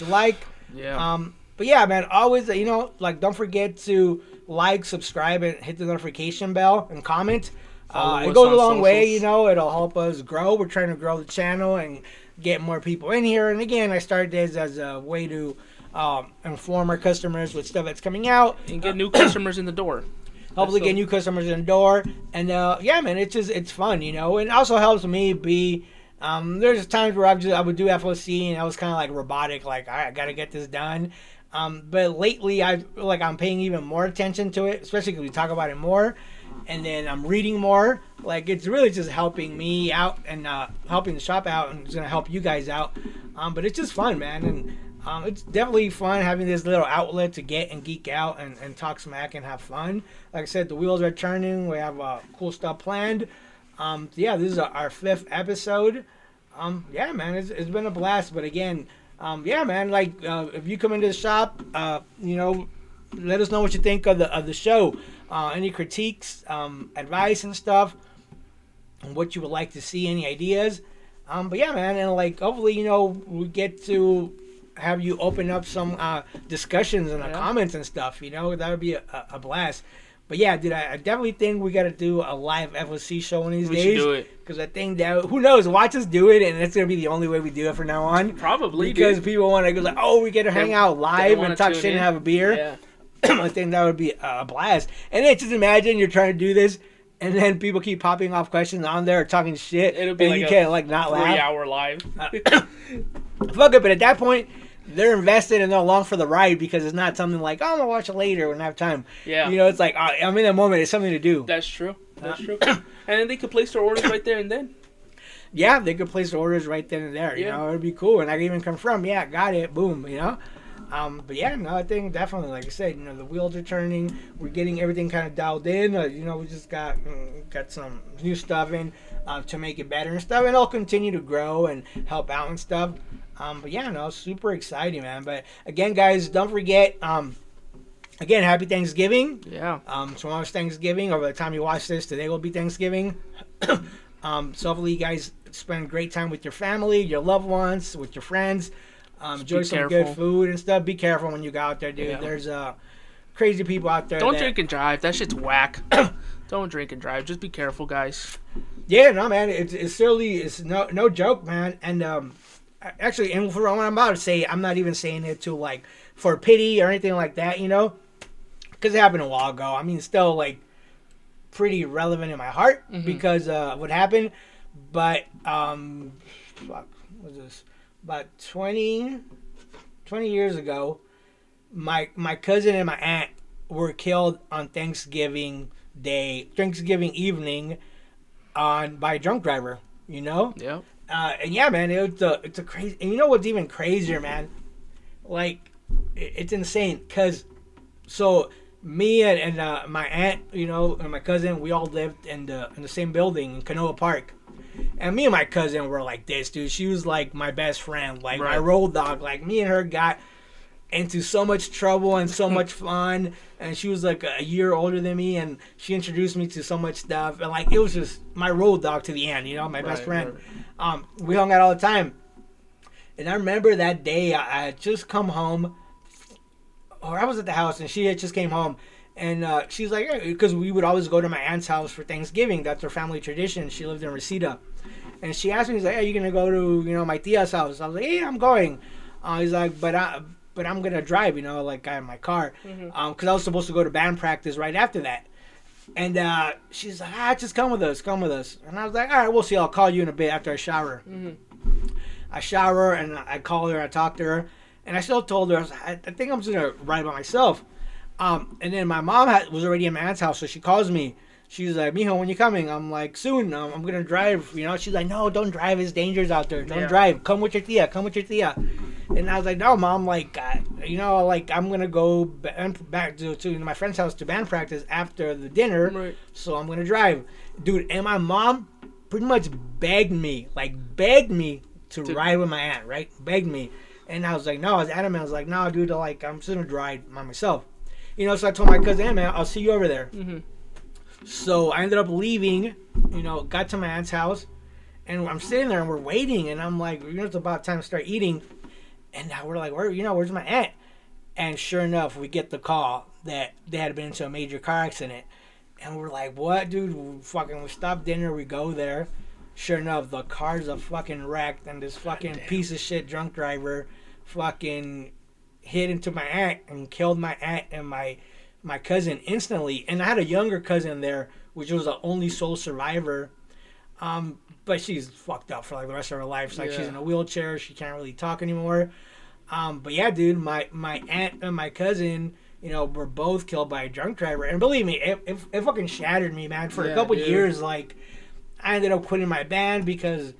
like. Yeah. But yeah, man, always, don't forget to like, subscribe, and hit the notification bell and comment. It goes a long way, it'll help us grow. We're trying to grow the channel and get more people in here. And again, I started this as a way to inform our customers with stuff that's coming out. And get new customers in the door. Hopefully get new customers in the door. And yeah, man, it's fun, and it also helps me be, there's times where I would do FOC and I was kind of like robotic, like I gotta get this done. But lately I'm paying even more attention to it, especially because we talk about it more. And then I'm reading more. It's really just helping me out and helping the shop out, and it's going to help you guys out. But it's just fun, man. And it's definitely fun having this little outlet to get and geek out and talk smack and have fun. Like I said, the wheels are turning. We have cool stuff planned. Yeah, this is our 5th episode. Yeah, man, it's been a blast. But again, yeah, man, if you come into the shop, let us know what you think of the show. Any critiques, advice and stuff, and what you would like to see, any ideas. But yeah, man, and hopefully, we get to have you open up some discussions and comments and stuff. That would be a blast. But yeah, dude, I definitely think we got to do a live FOC show one of these days. We should do it. Because I think that, who knows, watch us do it, and it's going to be the only way we do it from now on. Probably, because people want to go like, oh, we get to hang out live and talk shit and have a beer. Yeah. I think that would be a blast. And then just imagine you're trying to do this, and then people keep popping off questions on there, talking shit, It'll be and like you can't like not laugh. 3-hour live. Fuck it, but at that point, they're invested and they're along for the ride because it's not something like, oh, I'm gonna watch it later when I have time. Yeah. You know, it's like I'm in that moment. It's something to do. That's true. That's true. And then they could place their orders right there and then. Yeah, they could place the orders right then and there. You know, it'd be cool, and I could even confirm. Yeah, got it. Boom. You know. But yeah, no, I think definitely, like I said, you know, the wheels are turning. We're getting everything kind of dialed in. You know, we just got some new stuff in to make it better and stuff, and it'll continue to grow and help out and stuff. But yeah, no, super exciting, man. But again, guys, don't forget. Again, happy Thanksgiving. Yeah. Tomorrow's Thanksgiving. Or by the time you watch this, today will be Thanksgiving. So hopefully you guys spend great time with your family, your loved ones, with your friends. Enjoy some good food and stuff. Be careful when you go out there, dude. Yeah. There's crazy people out there. Don't drink and drive. That shit's whack. Don't drink and drive. Just be careful, guys. Yeah, no, man. It's certainly no joke, man. And actually, and for what I'm about to say, I'm not even saying it to like for pity or anything like that, you know, because it happened a while ago. I mean, still like pretty relevant in my heart because of what happened. But fuck, what was this? About 20 years ago, my cousin and my aunt were killed on Thanksgiving evening by a drunk driver, you know? Yeah. And yeah, man, it's a crazy... And you know what's even crazier, man? Like, it's insane, because... So, me and my aunt, you know, and my cousin, we all lived in the same building in Canoa Park. And me and my cousin were like this, dude. She was like my best friend, like my road dog. Like me and her got into so much trouble and so much fun. And she was like a year older than me, and she introduced me to so much stuff. And like it was just my road dog to the end, you know, my best friend. Right. We hung out all the time. And I remember that day I had just come home, or I was at the house, and she had just came home. And she's like, because we would always go to my aunt's house for Thanksgiving. That's her family tradition. She lived in Reseda. And she asked me, she's like, hey, are you going to go to, you know, my tia's house? I was like, yeah, I'm going. He's like, but I'm going to drive, you know, like I have my car. Because I was supposed to go to band practice right after that. And she's like, just come with us. And I was like, all right, we'll see. I'll call you in a bit after I shower. I shower, and I call her, I talk to her. And I still told her, I was like, I think I'm just going to ride by myself. And then my mom was already in my aunt's house, so she calls me. She's like, Mijo, when you coming? I'm like, soon. I'm going to drive. You know, she's like, no, don't drive. It's dangerous out there. Don't drive. Come with your tia. And I was like, no, Mom, like, you know, like, I'm going to go back to my friend's house to band practice after the dinner. Right. So I'm going to drive. Dude, and my mom pretty much begged me to ride with my aunt, right? Begged me. And I was like, no, I was adamant. I was like, no, dude, like, I'm just going to drive by myself. You know, so I told my cousin, hey, man, I'll see you over there. So I ended up leaving, you know, got to my aunt's house, and I'm sitting there, and we're waiting, and I'm like, you know, it's about time to start eating. And now we're like, where's my aunt? And sure enough, we get the call that they had been into a major car accident. And we're like, what, dude? We stop dinner, we go there. Sure enough, the car's a fucking wrecked, and this fucking piece of shit drunk driver fucking hit into my aunt and killed my aunt and my cousin instantly. And I had a younger cousin there, which was the only sole survivor. But she's fucked up for like the rest of her life. It's like she's in a wheelchair. She can't really talk anymore. But yeah, dude, my aunt and my cousin, you know, were both killed by a drunk driver. And believe me, it fucking shattered me, man. For a couple years, like, I ended up quitting my band because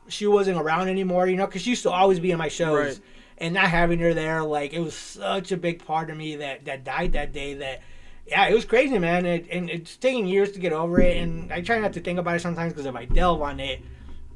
she wasn't around anymore, you know, because she used to always be in my shows. Right. And not having her there, like, it was such a big part of me that died that day that, yeah, it was crazy, man. And it's taking years to get over it. And I try not to think about it sometimes because if I delve on it,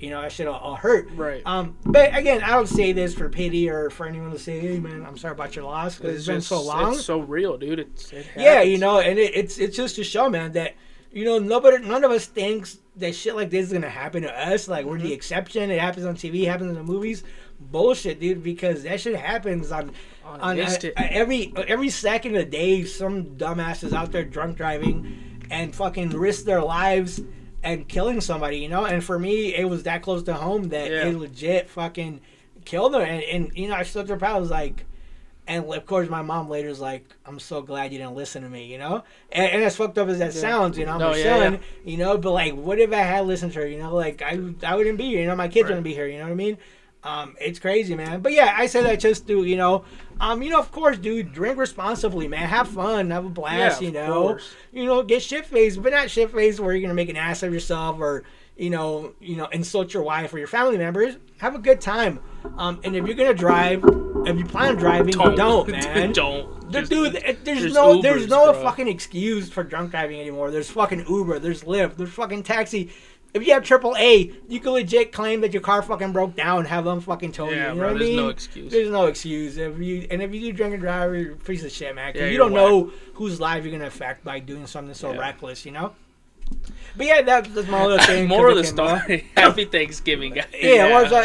you know, that shit will hurt. Right. But again, I don't say this for pity or for anyone to say, hey, man, I'm sorry about your loss because it's been so long. It's so real, dude. It yeah, you know, and it's just to show, man, that none of us thinks that shit like this is gonna happen to us. Like, we're the exception. It happens on TV, it happens in the movies. Bullshit, dude, because that shit happens on every second of the day. Some dumbasses out there drunk driving and fucking risk their lives and killing somebody, And for me, it was that close to home that it legit fucking killed her. And I stood there, I was like, and of course my mom later was like, I'm so glad you didn't listen to me, And as fucked up as that sounds, I'm her son, but like, what if I had listened to her, like I wouldn't be here, my kids wouldn't be here, you know what I mean? It's crazy, man. But yeah, I say that just to, of course, dude, drink responsibly, man. Have fun, have a blast, get shit-faced, but not shit-faced where you're going to make an ass of yourself or, insult your wife or your family members. Have a good time. And if you're going to drive, if you plan on driving, don't, man. Don't. Dude, there's no fucking excuse for drunk driving anymore. There's fucking Uber, there's Lyft, there's fucking taxi. If you have AAA, you can legit claim that your car fucking broke down, have them fucking tow you. You know what I mean? There's no excuse. There's no excuse. If you do drink and drive, you're a piece of shit, man. You don't know whose life you're gonna affect by doing something so reckless, But yeah, that's my little thing. More of the story. Happy Thanksgiving, guys.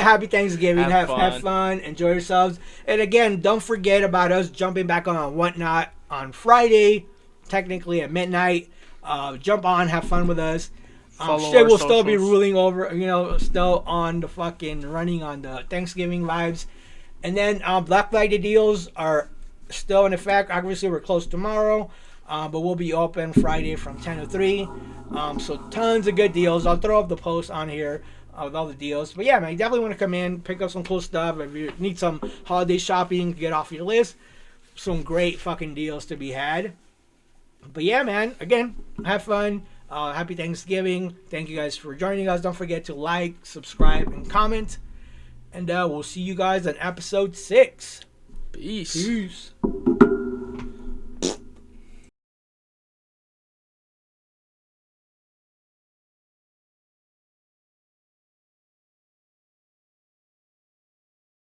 Happy Thanksgiving. Have fun. Enjoy yourselves. And again, don't forget about us jumping back on Whatnot on Friday, technically at midnight. Jump on, have fun with us. Shit will still be ruling over, still on the fucking running on the Thanksgiving vibes. And then Black Friday deals are still in effect. Obviously, we're closed tomorrow, but we'll be open Friday from 10 to 3. So tons of good deals. I'll throw up the post on here with all the deals. But yeah, man, you definitely want to come in, pick up some cool stuff. If you need some holiday shopping, get off your list. Some great fucking deals to be had. But yeah, man, again, have fun. Happy Thanksgiving. Thank you guys for joining us. Don't forget to like, subscribe, and comment. And we'll see you guys on episode 6. Peace.